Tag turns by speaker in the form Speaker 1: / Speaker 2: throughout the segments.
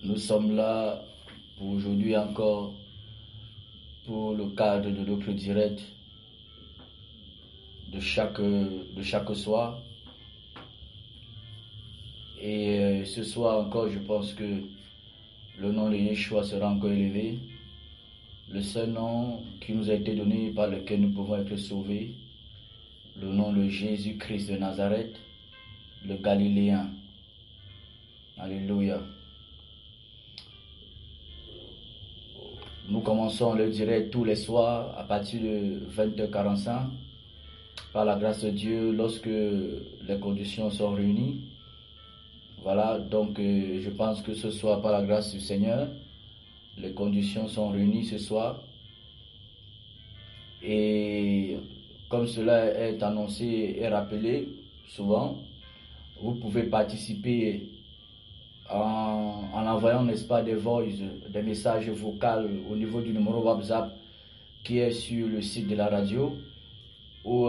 Speaker 1: Nous sommes là pour aujourd'hui encore pour le cadre de notre direct de chaque soir. Et ce soir encore, je pense que le nom de Yeshua sera encore élevé. Le seul nom qui nous a été donné par lequel nous pouvons être sauvés. Le nom de Jésus-Christ de Nazareth, le Galiléen. Alléluia. Nous commençons le direct tous les soirs à partir de 20h45. Par la grâce de Dieu, lorsque les conditions sont réunies. Voilà, donc je pense que ce soir, par la grâce du Seigneur, les conditions sont réunies ce soir. Et comme cela est annoncé et rappelé souvent, vous pouvez participer en envoyant, n'est-ce pas, des voices, des messages vocaux au niveau du numéro WhatsApp qui est sur le site de la radio, ou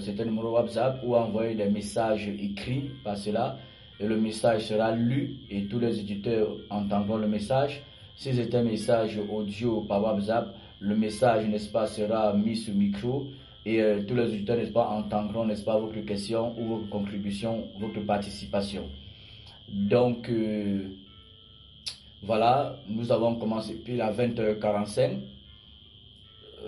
Speaker 1: c'est un numéro WhatsApp, ou envoyer des messages écrits par cela, et le message sera lu et tous les éditeurs entendront le message. Si c'est un message audio par WhatsApp, le message, n'est-ce pas, sera mis sur micro et tous les auditeurs, n'est-ce pas, entendront, n'est-ce pas, votre question ou votre contribution, votre participation. Donc, voilà, nous avons commencé pile à 20h45.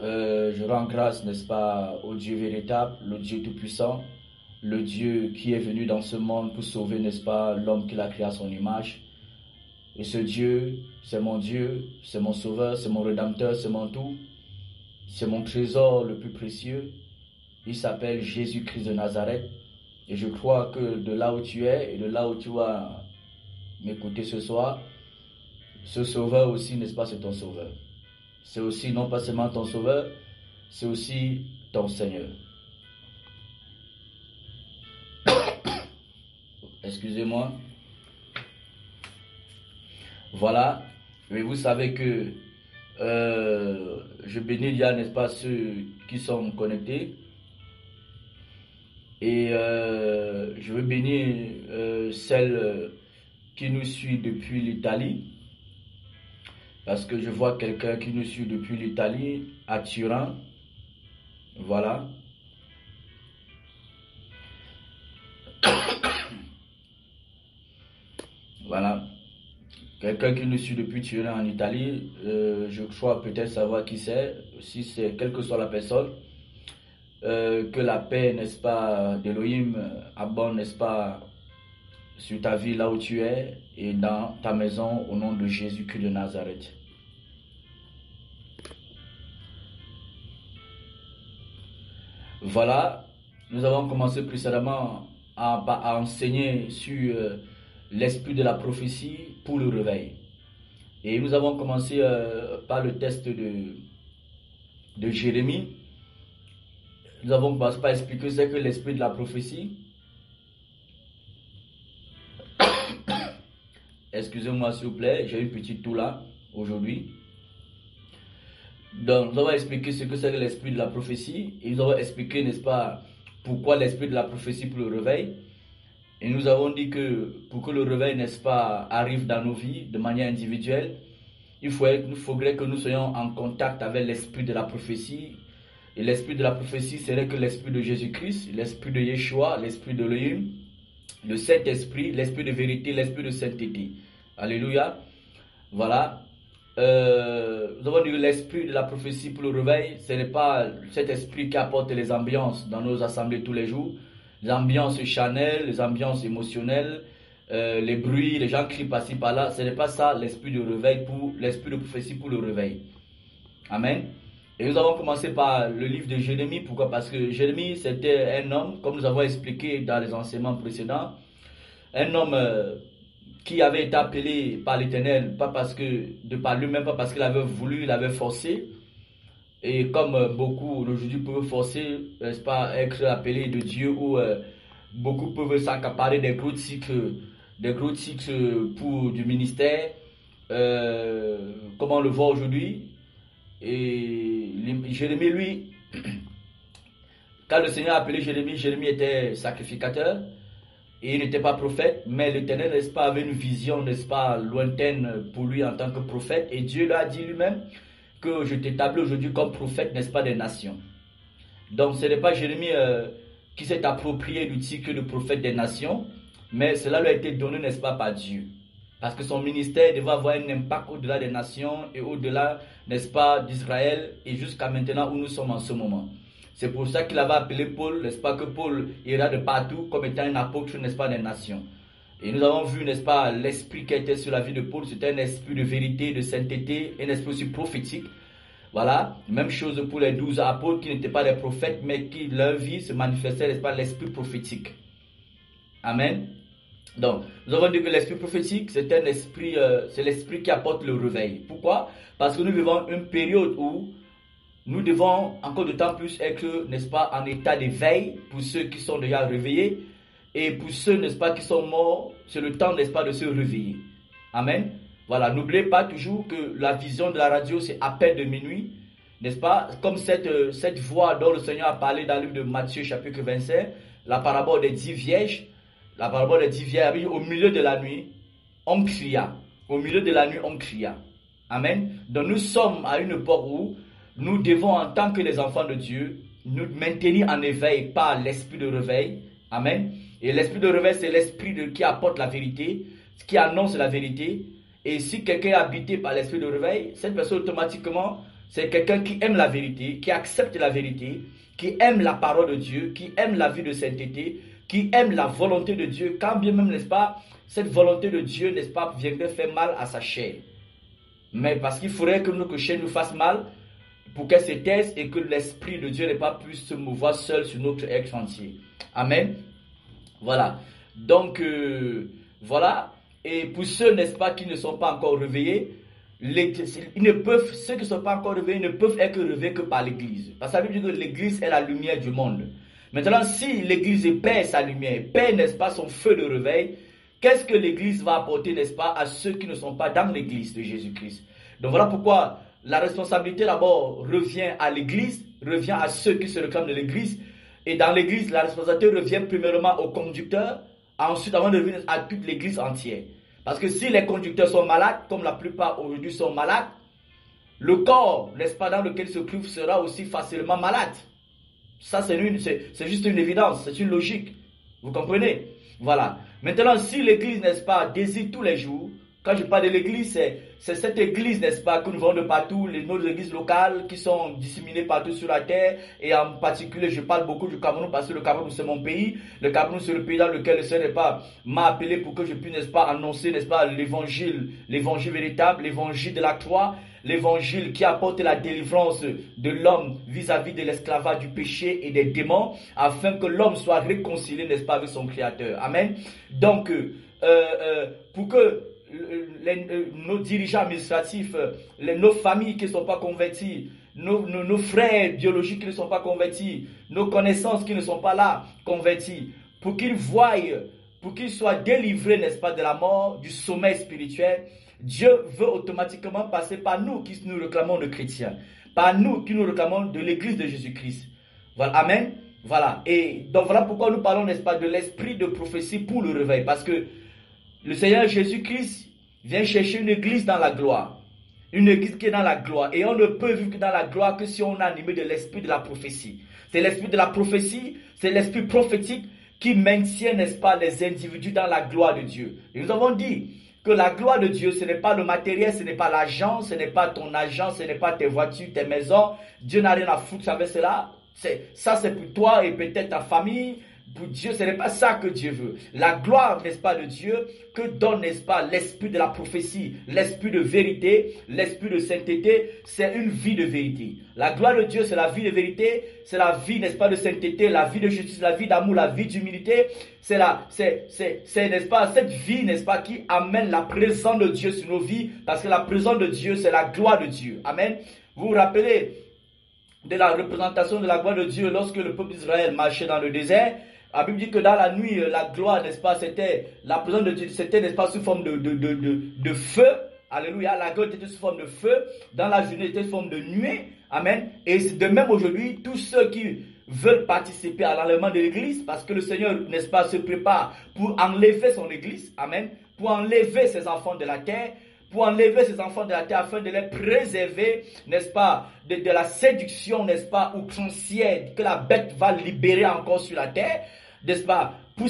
Speaker 1: Je rends grâce, n'est-ce pas, au Dieu véritable, le Dieu tout-puissant, le Dieu qui est venu dans ce monde pour sauver, n'est-ce pas, l'homme qu'il a créé à son image. Et ce Dieu, c'est mon sauveur, c'est mon rédempteur, c'est mon tout, c'est mon trésor le plus précieux. Il s'appelle Jésus-Christ de Nazareth. Et je crois que de là où tu es et de là où tu vas m'écouter ce soir, ce sauveur aussi, n'est-ce pas, c'est ton sauveur. C'est aussi non pas seulement ton sauveur, c'est aussi ton Seigneur. Excusez-moi. Voilà. Mais vous savez que je bénis déjà, n'est-ce pas, ceux qui sont connectés. Et je veux bénir celle qui nous suit depuis l'Italie. Parce que je vois quelqu'un qui nous suit depuis l'Italie, à Turin. Voilà. Voilà. Quelqu'un qui nous suit depuis Turin en Italie, je crois peut-être savoir qui c'est, si c'est quelle que soit la personne. Que la paix, n'est-ce pas, d'Elohim abonde, n'est-ce pas, sur ta vie là où tu es et dans ta maison au nom de Jésus-Christ de Nazareth. Voilà, nous avons commencé précédemment à enseigner sur l'esprit de la prophétie pour le réveil. Et nous avons commencé par le test de Jérémie. Nous avons commencé par expliquer ce que l'esprit de la prophétie. Excusez-moi s'il vous plaît, j'ai une petite toux là aujourd'hui. Donc nous avons expliqué ce que c'est que l'esprit de la prophétie. Et nous avons expliqué, n'est-ce pas, pourquoi l'esprit de la prophétie pour le réveil. Et nous avons dit que pour que le réveil, n'est-ce pas, arrive dans nos vies de manière individuelle, il faudrait que nous soyons en contact avec l'esprit de la prophétie. Et l'esprit de la prophétie serait que l'esprit de Jésus-Christ, l'esprit de Yeshua, l'esprit de l'Elohim, le Saint-Esprit, l'esprit de vérité, l'esprit de sainteté. Alléluia. Voilà. Nous avons dit que l'esprit de la prophétie pour le réveil, ce n'est pas cet esprit qui apporte les ambiances dans nos assemblées tous les jours, les ambiances charnelles, les ambiances émotionnelles, les bruits, les gens crient par-ci par-là. Ce n'est pas ça l'esprit de réveil pour l'esprit de prophétie pour le réveil. Amen. Et nous avons commencé par le livre de Jérémie. Pourquoi? Parce que Jérémie, c'était un homme, comme nous avons expliqué dans les enseignements précédents, un homme qui avait été appelé par l'Éternel, pas parce que, de par lui-même, pas parce qu'il avait voulu, il avait forcé. Et comme beaucoup aujourd'hui peuvent forcer, n'est-ce pas, être appelés de Dieu, ou beaucoup peuvent s'accaparer des gros titres pour du ministère, comme on le voit aujourd'hui. Et Jérémie, lui, quand le Seigneur a appelé Jérémie, Jérémie était sacrificateur. Et il n'était pas prophète, mais l'Éternel, n'est-ce pas, avait une vision, n'est-ce pas, lointaine pour lui en tant que prophète. Et Dieu lui a dit lui-même que je t'établis aujourd'hui comme prophète, n'est-ce pas, des nations. Donc ce n'est pas Jérémie qui s'est approprié du titre de prophète des nations, mais cela lui a été donné, n'est-ce pas, par Dieu. Parce que son ministère devait avoir un impact au-delà des nations et au-delà, n'est-ce pas, d'Israël et jusqu'à maintenant où nous sommes en ce moment. C'est pour ça qu'il avait appelé Paul, n'est-ce pas, que Paul ira de partout comme étant un apôtre, n'est-ce pas, des nations. Et nous avons vu, n'est-ce pas, l'esprit qui était sur la vie de Paul, c'était un esprit de vérité, de sainteté, un esprit aussi prophétique. Voilà, même chose pour les 12 apôtres qui n'étaient pas des prophètes, mais qui leur vie se manifestait, n'est-ce pas, l'esprit prophétique. Amen. Donc, nous avons dit que l'esprit prophétique, c'est un esprit, c'est l'esprit qui apporte le réveil. Pourquoi? Parce que nous vivons une période où nous devons encore d'autant plus être, n'est-ce pas, en état d'éveil pour ceux qui sont déjà réveillés. Et pour ceux, n'est-ce pas, qui sont morts, c'est le temps, n'est-ce pas, de se réveiller. Amen. Voilà, n'oubliez pas toujours que la vision de la radio, c'est appel de minuit. N'est-ce pas? Comme cette voix dont le Seigneur a parlé dans le livre de Matthieu, chapitre 25, la parabole des 10 vierges. La parabole des 10 vierges, au milieu de la nuit, on cria. Au milieu de la nuit, on cria. Amen. Donc nous sommes à une époque où nous devons, en tant que les enfants de Dieu, nous maintenir en éveil par l'esprit de réveil. Amen. Et l'esprit de réveil, c'est l'esprit qui apporte la vérité, qui annonce la vérité. Et si quelqu'un est habité par l'esprit de réveil, cette personne automatiquement, c'est quelqu'un qui aime la vérité, qui accepte la vérité, qui aime la parole de Dieu, qui aime la vie de sainteté, qui aime la volonté de Dieu, quand bien même, n'est-ce pas, cette volonté de Dieu, n'est-ce pas, viendrait faire mal à sa chair. Mais parce qu'il faudrait que notre chair nous fasse mal pour qu'elle se taise et que l'esprit de Dieu n'ait pas pu se mouvoir seul sur notre être entier. Amen. Voilà. Donc, voilà. Et pour ceux, n'est-ce pas, qui ne sont pas encore réveillés, ceux qui ne sont pas encore réveillés ne peuvent être réveillés que par l'Église. Parce que ça veut dire que l'Église est la lumière du monde. Maintenant, si l'Église perd sa lumière, perd, n'est-ce pas, son feu de réveil, qu'est-ce que l'Église va apporter, n'est-ce pas, à ceux qui ne sont pas dans l'Église de Jésus-Christ? Donc voilà pourquoi la responsabilité d'abord revient à l'Église, revient à ceux qui se réclament de l'Église. Et dans l'Église, la responsabilité revient premièrement aux conducteurs, ensuite avant de revenir à toute l'Église entière. Parce que si les conducteurs sont malades, comme la plupart aujourd'hui sont malades, le corps, n'est-ce pas, dans lequel se trouve sera aussi facilement malade. Ça, c'est juste une évidence, c'est une logique. Vous comprenez? Voilà. Maintenant, si l'Église, n'est-ce pas, désire tous les jours, quand je parle de l'Église, c'est cette Église, n'est-ce pas, que nous voyons de partout, nos églises locales qui sont disséminées partout sur la terre. Et en particulier, je parle beaucoup du Cameroun parce que le Cameroun, c'est mon pays. Le Cameroun, c'est le pays dans lequel le Seigneur, n'est-ce pas, m'a appelé pour que je puisse, n'est-ce pas, annoncer, n'est-ce pas, l'évangile véritable, l'évangile de la croix. L'évangile qui apporte la délivrance de l'homme vis-à-vis de l'esclavage du péché et des démons, afin que l'homme soit réconcilié, n'est-ce pas, avec son Créateur. Amen. Donc, pour que nos dirigeants administratifs, nos familles qui ne sont pas converties, nos frères biologiques qui ne sont pas convertis, nos connaissances qui ne sont pas là, convertis, pour qu'ils voient, pour qu'ils soient délivrés, n'est-ce pas, de la mort, du sommeil spirituel, Dieu veut automatiquement passer par nous qui nous réclamons de chrétiens, par nous qui nous réclamons de l'église de Jésus-Christ. Voilà, amen. Voilà. Et donc voilà pourquoi nous parlons, n'est-ce pas, de l'esprit de prophétie pour le réveil. Parce que le Seigneur Jésus-Christ vient chercher une église dans la gloire. Une église qui est dans la gloire. Et on ne peut vivre dans la gloire que si on est animé de l'esprit de la prophétie. C'est l'esprit de la prophétie, c'est l'esprit prophétique qui maintient, n'est-ce pas, les individus dans la gloire de Dieu. Et nous avons dit que la gloire de Dieu, ce n'est pas le matériel, ce n'est pas l'argent, ce n'est pas ton argent, ce n'est pas tes voitures, tes maisons. Dieu n'a rien à foutre avec cela. Ça, c'est pour toi et peut-être ta famille. Pour Dieu, ce n'est pas ça que Dieu veut. La gloire, n'est-ce pas, de Dieu, que donne, n'est-ce pas, l'esprit de la prophétie, l'esprit de vérité, l'esprit de sainteté, c'est une vie de vérité. La gloire de Dieu, c'est la vie de vérité, c'est la vie, n'est-ce pas, de sainteté, la vie de justice, la vie d'amour, la vie d'humilité. C'est, n'est-ce pas, cette vie, n'est-ce pas, qui amène la présence de Dieu sur nos vies, parce que la présence de Dieu, c'est la gloire de Dieu. Amen. Vous vous rappelez de la représentation de la gloire de Dieu lorsque le peuple d'Israël marchait dans le désert? La Bible dit que dans la nuit, la gloire, n'est-ce pas, c'était la présence de Dieu, c'était, n'est-ce pas, sous forme de feu. Alléluia, la gloire était sous forme de feu. Dans la journée, c'était sous forme de nuée. Amen. Et de même aujourd'hui, tous ceux qui veulent participer à l'enlèvement de l'église, parce que le Seigneur, n'est-ce pas, se prépare pour enlever son église, amen, pour enlever ses enfants de la terre, pour enlever ses enfants de la terre afin de les préserver, n'est-ce pas, de la séduction, n'est-ce pas, outrancière que la bête va libérer encore sur la terre, n'est-ce pas, pour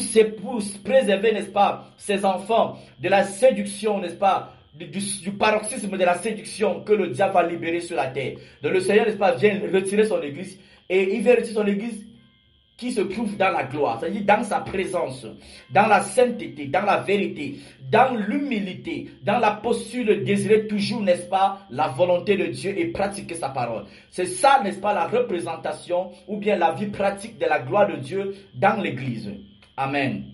Speaker 1: préserver, n'est-ce pas, ses enfants de la séduction, n'est-ce pas, du paroxysme de la séduction que le diable va libérer sur la terre. Donc le Seigneur, n'est-ce pas, vient retirer son église, et il vient retirer son église qui se trouve dans la gloire, c'est-à-dire dans sa présence, dans la sainteté, dans la vérité, dans l'humilité, dans la posture de désirer toujours, n'est-ce pas, la volonté de Dieu et pratiquer sa parole. C'est ça, n'est-ce pas, la représentation ou bien la vie pratique de la gloire de Dieu dans l'église. Amen.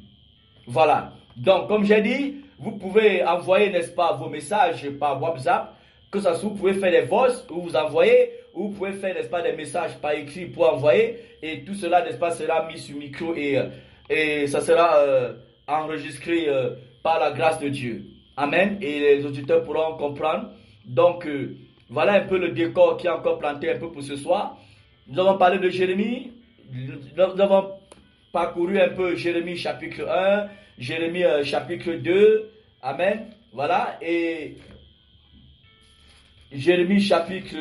Speaker 1: Voilà. Donc, comme j'ai dit, vous pouvez envoyer, n'est-ce pas, vos messages par WhatsApp, que ça soit, vous pouvez faire des voices ou vous envoyez, ou vous pouvez faire, n'est-ce pas, des messages par écrit pour envoyer, et tout cela, n'est-ce pas, sera mis sur micro et ça sera enregistré par la grâce de Dieu. Amen. Et les auditeurs pourront comprendre. Donc, voilà un peu le décor qui est encore planté un peu pour ce soir. Nous avons parlé de Jérémie. Nous avons parcouru un peu Jérémie chapitre 1, Jérémie chapitre 2. Amen. Voilà. Et Jérémie chapitre...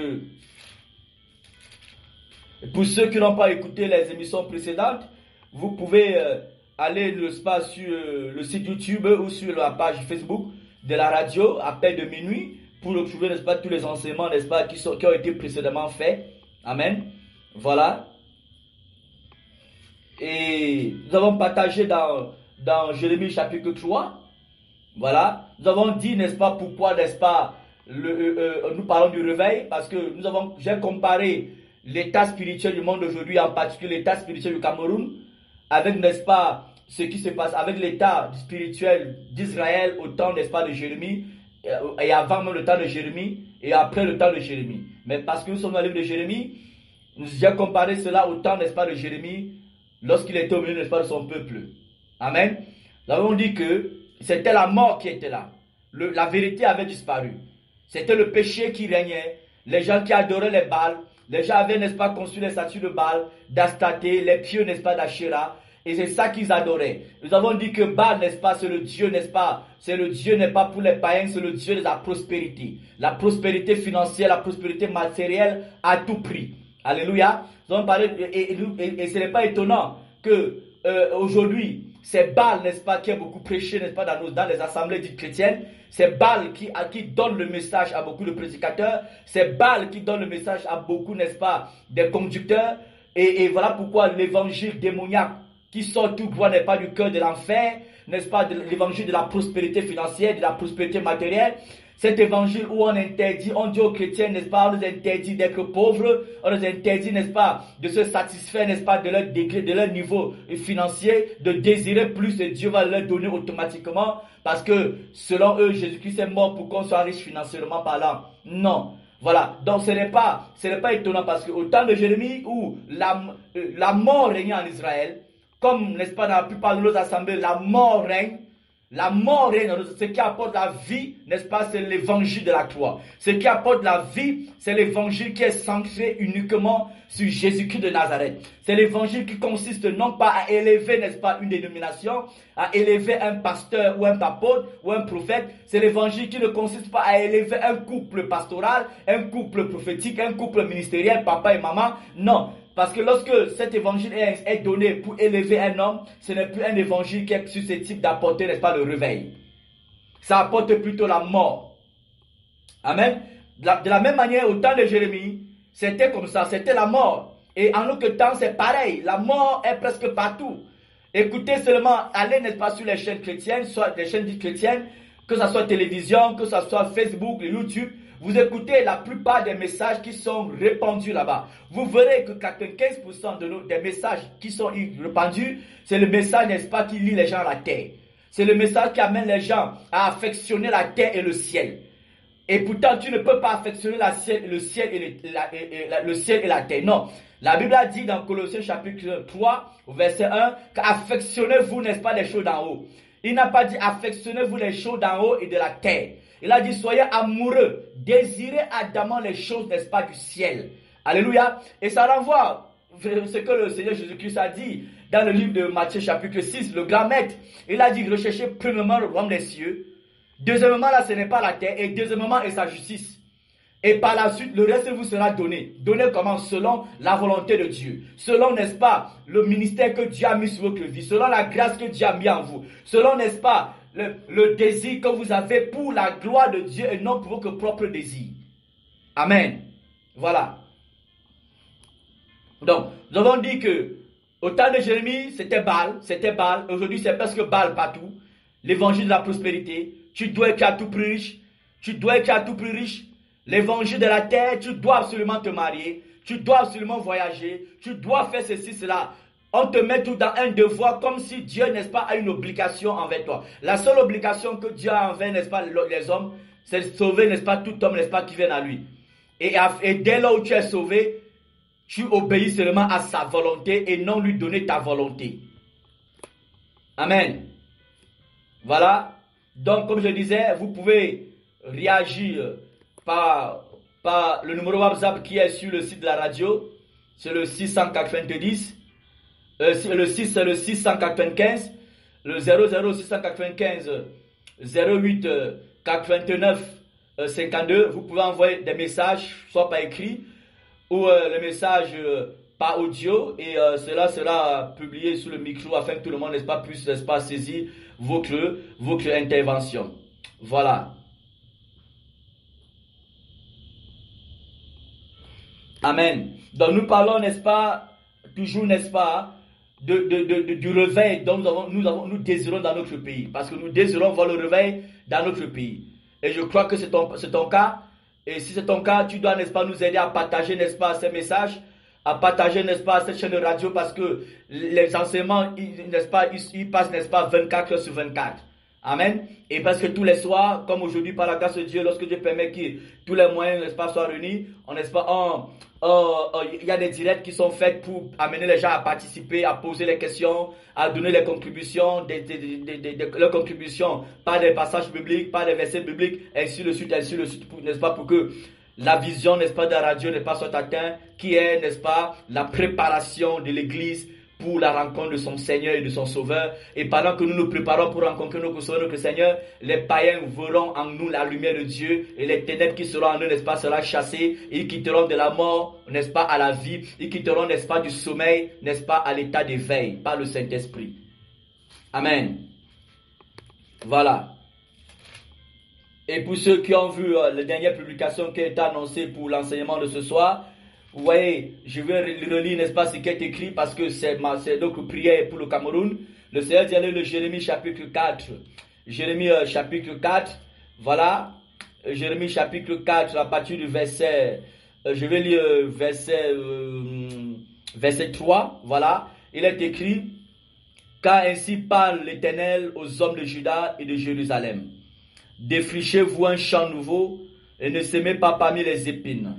Speaker 1: Pour ceux qui n'ont pas écouté les émissions précédentes, vous pouvez aller sur le site YouTube ou sur la page Facebook de la radio à peine de minuit pour retrouver, n'est-ce pas, tous les enseignements, n'est-ce pas, qui ont été précédemment faits. Amen. Voilà. Et nous avons partagé dans Jérémie chapitre 3. Voilà. Nous avons dit, n'est-ce pas, pourquoi, n'est-ce pas, nous parlons du réveil, parce que j'ai comparé l'état spirituel du monde aujourd'hui, en particulier l'état spirituel du Cameroun, avec, n'est-ce pas, ce qui se passe avec l'état spirituel d'Israël au temps, n'est-ce pas, de Jérémie, et avant même le temps de Jérémie, et après le temps de Jérémie. Mais parce que nous sommes dans le livre de Jérémie, j'ai comparé cela au temps, n'est-ce pas, de Jérémie, lorsqu'il était au milieu, n'est-ce pas, de son peuple. Amen. Nous avons dit que c'était la mort qui était là. La vérité avait disparu. C'était le péché qui régnait. Les gens qui adoraient les Baals, les gens avaient, n'est-ce pas, construit les statues de Baal, d'Astaté, les pieux, n'est-ce pas, d'Achéra. Et c'est ça qu'ils adoraient. Nous avons dit que Baal, n'est-ce pas, c'est le Dieu, n'est-ce pas, c'est le Dieu, n'est pas pour les païens, c'est le Dieu de la prospérité. La prospérité financière, la prospérité matérielle à tout prix. Alléluia. Nous avons parlé, et ce n'est pas étonnant que aujourd'hui, c'est Baal, n'est-ce pas, qui a beaucoup prêché, n'est-ce pas, dans les assemblées dites chrétiennes. C'est Baal qui donne le message à beaucoup de prédicateurs. C'est Baal qui donne le message à beaucoup, n'est-ce pas, des conducteurs. Et voilà pourquoi l'évangile démoniaque qui sort tout droit, n'est pas, du cœur de l'enfer, n'est-ce pas, de l'évangile de la prospérité financière, de la prospérité matérielle. Cet évangile où on interdit, on dit aux chrétiens, n'est-ce pas, on nous interdit d'être pauvres, on nous interdit, n'est-ce pas, de se satisfaire, n'est-ce pas, de leur degré, de leur niveau financier, de désirer plus et Dieu va leur donner automatiquement parce que selon eux, Jésus-Christ est mort pour qu'on soit riche financièrement parlant. Non. Voilà. Donc ce n'est pas étonnant parce qu'au temps de Jérémie où la mort régnait en Israël, comme, n'est-ce pas, dans la plupart de nos assemblées, la mort règne. La mort règne. Ce qui apporte la vie, n'est-ce pas, c'est l'évangile de la croix. Ce qui apporte la vie, c'est l'évangile qui est centré uniquement sur Jésus-Christ de Nazareth. C'est l'évangile qui consiste non pas à élever, n'est-ce pas, une dénomination, à élever un pasteur ou un apôtre ou un prophète. C'est l'évangile qui ne consiste pas à élever un couple pastoral, un couple prophétique, un couple ministériel, papa et maman. Non. Parce que lorsque cet évangile est donné pour élever un homme, ce n'est plus un évangile qui est susceptible d'apporter, n'est-ce pas, le réveil. Ça apporte plutôt la mort. Amen. De la même manière, au temps de Jérémie, c'était comme ça, c'était la mort. Et en notre temps, c'est pareil. La mort est presque partout. Écoutez seulement, allez, n'est-ce pas, sur les chaînes chrétiennes, soit des chaînes dites chrétiennes, que ce soit télévision, que ce soit Facebook, YouTube. Vous écoutez la plupart des messages qui sont répandus là-bas. Vous verrez que 95% des messages qui sont répandus, c'est le message, n'est-ce pas, qui lie les gens à la terre. C'est le message qui amène les gens à affectionner la terre et le ciel. Et pourtant, tu ne peux pas affectionner le ciel et la terre. Non. La Bible a dit dans Colossiens chapitre 3, verset 1, qu'affectionnez-vous, n'est-ce pas, les choses d'en haut. Il n'a pas dit affectionnez-vous les choses d'en haut et de la terre. Il a dit soyez amoureux, désirez ardemment les choses, n'est-ce pas, du ciel. Alléluia. Et ça renvoie ce que le Seigneur Jésus-Christ a dit dans le livre de Matthieu chapitre 6, le grand maître. Il a dit, recherchez premièrement le royaume des cieux. Deuxièmement, là, ce n'est pas la terre. Et deuxièmement, et sa justice. Et par la suite, le reste vous sera donné. Donné comment? Selon la volonté de Dieu. Selon, n'est-ce pas, le ministère que Dieu a mis sur votre vie. Selon la grâce que Dieu a mis en vous. Selon, n'est-ce pas, le désir que vous avez pour la gloire de Dieu et non pour votre propre désir. Amen. Voilà. Donc, nous avons dit que au temps de Jérémie, c'était Baal. Aujourd'hui, c'est presque Baal partout. L'évangile de la prospérité. Tu dois être à tout prix riche. Tu dois être à tout prix riche. L'évangile de la terre, tu dois absolument te marier. Tu dois absolument voyager. Tu dois faire ceci, cela. On te met tout dans un devoir comme si Dieu, n'est-ce pas, a une obligation envers toi. La seule obligation que Dieu a envers, n'est-ce pas, les hommes, c'est de sauver, n'est-ce pas, tout homme, n'est-ce pas, qui vient à lui. Et dès lors où tu es sauvé, tu obéis seulement à sa volonté et non lui donner ta volonté. Amen. Voilà. Donc, comme je disais, vous pouvez réagir par le numéro WhatsApp qui est sur le site de la radio. C'est le 690. Le 695. Le 00695 08 429 52. Vous pouvez envoyer des messages, soit par écrit, ou le message par audio, et cela sera publié sous le micro afin que tout le monde, n'est-ce pas, puisse, n'est-ce pas, saisir votre intervention. Voilà. Amen. Donc nous parlons, n'est-ce pas, toujours, n'est-ce pas, du réveil dont nous désirons dans notre pays. Parce que nous désirons voir le réveil dans notre pays. Et je crois que c'est ton cas. Et si c'est ton cas, tu dois, n'est-ce pas, nous aider à partager, n'est-ce pas, ces messages, à partager, n'est-ce pas, cette chaîne de radio, parce que les enseignements, n'est-ce pas, ils passent, n'est-ce pas, 24 heures sur 24. Amen. Et parce que tous les soirs, comme aujourd'hui, par la grâce de Dieu, lorsque Dieu permet que tous les moyens, n'est-ce pas, soient réunis, n'est-ce pas, il y a des directs qui sont faits pour amener les gens à participer, à poser les questions, à donner les contributions, leurs contributions par des passages bibliques, par des versets bibliques, ainsi de suite, n'est-ce pas, pour que la vision, n'est-ce pas, de la radio, n'est-ce pas, soit atteinte, qui est, n'est-ce pas, la préparation de l'église pour la rencontre de son Seigneur et de son Sauveur. Et pendant que nous nous préparons pour rencontrer notre Sauveur, notre Seigneur, les païens verront en nous la lumière de Dieu, et les ténèbres qui seront en eux, n'est-ce pas, seront chassées, et ils quitteront de la mort, n'est-ce pas, à la vie, ils quitteront, n'est-ce pas, du sommeil, n'est-ce pas, à l'état d'éveil, par le Saint-Esprit. Amen. Voilà. Et pour ceux qui ont vu la dernière publication qui a été annoncée pour l'enseignement de ce soir, vous voyez, je vais relire, n'est-ce pas, ce qui est écrit, parce que c'est notre prière pour le Cameroun. Le Seigneur dit, allez, le Jérémie chapitre 4. Jérémie chapitre 4, voilà. Jérémie chapitre 4, à partir du verset, je vais lire verset 3, voilà. Il est écrit, car ainsi parle l'Éternel aux hommes de Juda et de Jérusalem. Défrichez-vous un champ nouveau et ne semez pas parmi les épines.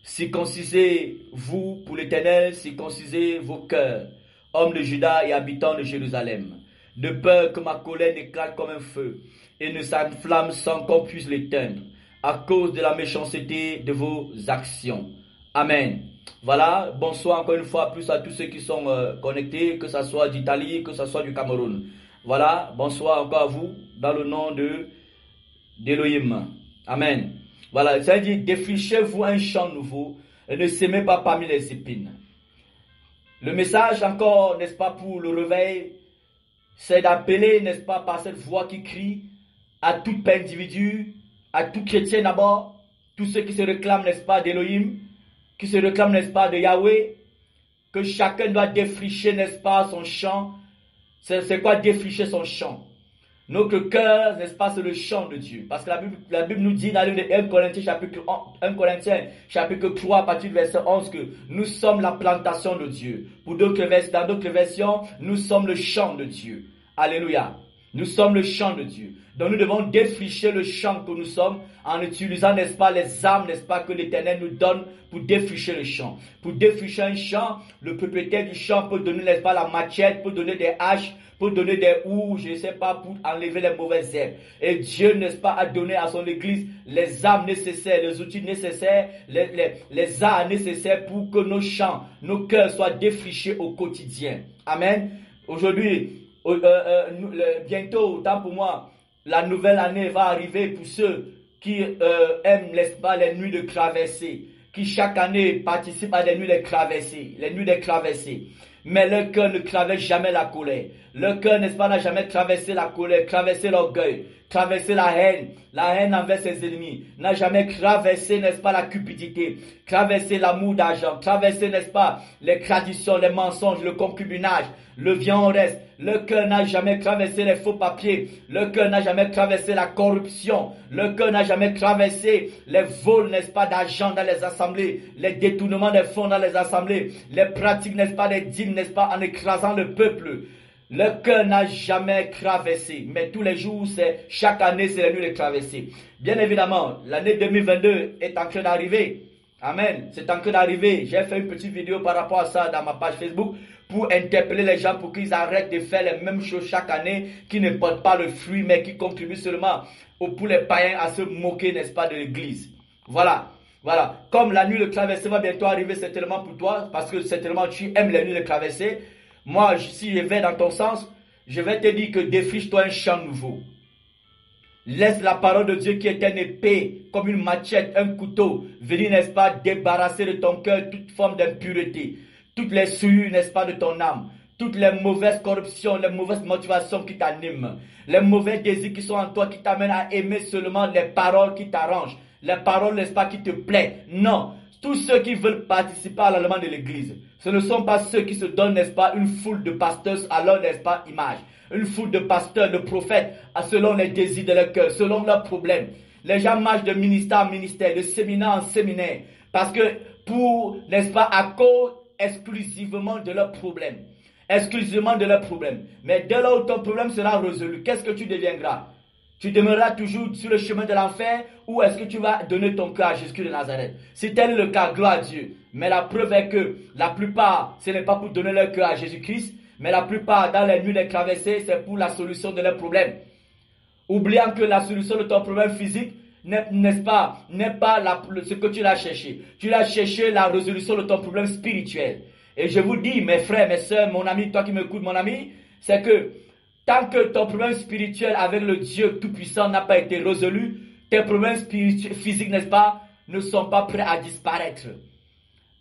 Speaker 1: Circoncisez-vous pour l'Éternel, circoncisez vos cœurs, hommes de Juda et habitants de Jérusalem, de peur que ma colère n'éclate comme un feu et ne s'enflamme sans qu'on puisse l'éteindre, à cause de la méchanceté de vos actions. Amen. Voilà, bonsoir encore une fois plus à tous ceux qui sont connectés, que ce soit d'Italie, que ce soit du Cameroun. Voilà, bonsoir encore à vous, dans le nom d'Élohim. Amen. Voilà, ça dit, défrichez-vous un champ nouveau et ne semez pas parmi les épines. Le message encore, n'est-ce pas, pour le réveil, c'est d'appeler, n'est-ce pas, par cette voix qui crie à tout individu, à tout chrétien d'abord, tous ceux qui se réclament, n'est-ce pas, d'Élohim, qui se réclament, n'est-ce pas, de Yahweh, que chacun doit défricher, n'est-ce pas, son champ. C'est quoi défricher son champ? Notre cœur, n'est-ce pas, c'est le champ de Dieu. Parce que la Bible nous dit dans le livre de 1 Corinthiens chapitre 3 à partir du verset 11 que nous sommes la plantation de Dieu. Dans d'autres versions, nous sommes le champ de Dieu. Alléluia. Nous sommes le champ de Dieu. Donc nous devons défricher le champ que nous sommes en utilisant, n'est-ce pas, les armes, n'est-ce pas, que l'Éternel nous donne pour défricher le champ. Pour défricher un champ, le propriétaire du champ peut donner, n'est-ce pas, la machette, peut donner des haches, peut donner des houes, je ne sais pas, pour enlever les mauvaises herbes. Et Dieu, n'est-ce pas, a donné à son Église les armes nécessaires, les outils nécessaires, les arts nécessaires pour que nos champs, nos cœurs soient défrichés au quotidien. Amen. Aujourd'hui, bientôt, autant pour moi, la nouvelle année va arriver pour ceux qui aiment, n'est-ce pas, les nuits de traversée, qui chaque année participent à des nuits de traversée, mais leur cœur ne traverse jamais la colère. Leur cœur, n'est-ce pas, n'a jamais traversé la colère, traversé l'orgueil, traversé la haine envers ses ennemis, n'a jamais traversé, n'est-ce pas, la cupidité, traversé l'amour d'argent, traversé, n'est-ce pas, les traditions, les mensonges, le concubinage, le viand reste. Le cœur n'a jamais traversé les faux papiers. Le cœur n'a jamais traversé la corruption. Le cœur n'a jamais traversé les vols, n'est-ce pas, d'argent dans les assemblées, les détournements des fonds dans les assemblées, les pratiques, n'est-ce pas, des dîmes, n'est-ce pas, en écrasant le peuple. Le cœur n'a jamais traversé, mais tous les jours, chaque année, c'est la nuit de traversée. Bien évidemment, l'année 2022 est en train d'arriver. Amen. C'est en train d'arriver. J'ai fait une petite vidéo par rapport à ça dans ma page Facebook pour interpeller les gens pour qu'ils arrêtent de faire les mêmes choses chaque année, qui ne portent pas le fruit, mais qui contribuent seulement pour les païens à se moquer, n'est-ce pas, de l'église. Voilà. Voilà. Comme la nuit de traversée va bientôt arriver, certainement pour toi, parce que certainement tu aimes les nuits de traversée. Moi, si je vais dans ton sens, je vais te dire que défriche-toi un champ nouveau. Laisse la parole de Dieu qui est une épée, comme une machette, un couteau, venir, n'est-ce pas, débarrasser de ton cœur toute forme d'impureté, toutes les souillures, n'est-ce pas, de ton âme, toutes les mauvaises corruptions, les mauvaises motivations qui t'animent, les mauvais désirs qui sont en toi, qui t'amènent à aimer seulement les paroles qui t'arrangent, les paroles, n'est-ce pas, qui te plaisent. Non, tous ceux qui veulent participer à l'allemand de l'église, ce ne sont pas ceux qui se donnent, n'est-ce pas, une foule de pasteurs à leur, n'est-ce pas, image. Une foule de pasteurs, de prophètes, selon les désirs de leur cœur, selon leurs problèmes. Les gens marchent de ministère en ministère, de séminaire en séminaire, parce que pour, n'est-ce pas, à cause exclusivement de leurs problèmes. Exclusivement de leurs problèmes. Mais dès lors où ton problème sera résolu, qu'est-ce que tu deviendras? Tu demeureras toujours sur le chemin de l'enfer, ou est-ce que tu vas donner ton cœur à Jésus de Nazareth? Si tel est le cas, gloire à Dieu. Mais la preuve est que la plupart, ce n'est pas pour donner leur cœur à Jésus-Christ, mais la plupart, dans les nuits de traversée, c'est pour la solution de leurs problèmes. Oubliant que la solution de ton problème physique, n'est-ce pas, n'est pas ce que tu l'as cherché. Tu l'as cherché la résolution de ton problème spirituel. Et je vous dis, mes frères, mes soeurs, mon ami, toi qui m'écoutes, mon ami, c'est que tant que ton problème spirituel avec le Dieu Tout-Puissant n'a pas été résolu, tes problèmes physiques, n'est-ce pas, ne sont pas prêts à disparaître.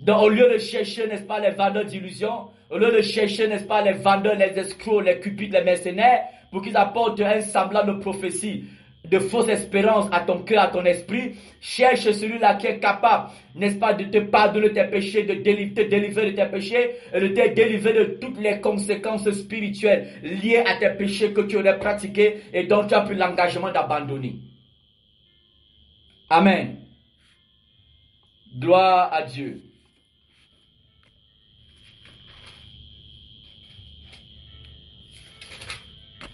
Speaker 1: Donc au lieu de chercher, n'est-ce pas, les vendeurs d'illusions, au lieu de chercher, n'est-ce pas, les vendeurs, les escrocs, les cupides, les mercenaires, pour qu'ils apportent un semblant de prophétie, de fausses espérances à ton cœur, à ton esprit, cherche celui-là qui est capable, n'est-ce pas, de te pardonner tes péchés, de te délivrer de tes péchés, et de te délivrer de toutes les conséquences spirituelles liées à tes péchés que tu aurais pratiqués et dont tu as pris l'engagement d'abandonner. Amen. Gloire à Dieu.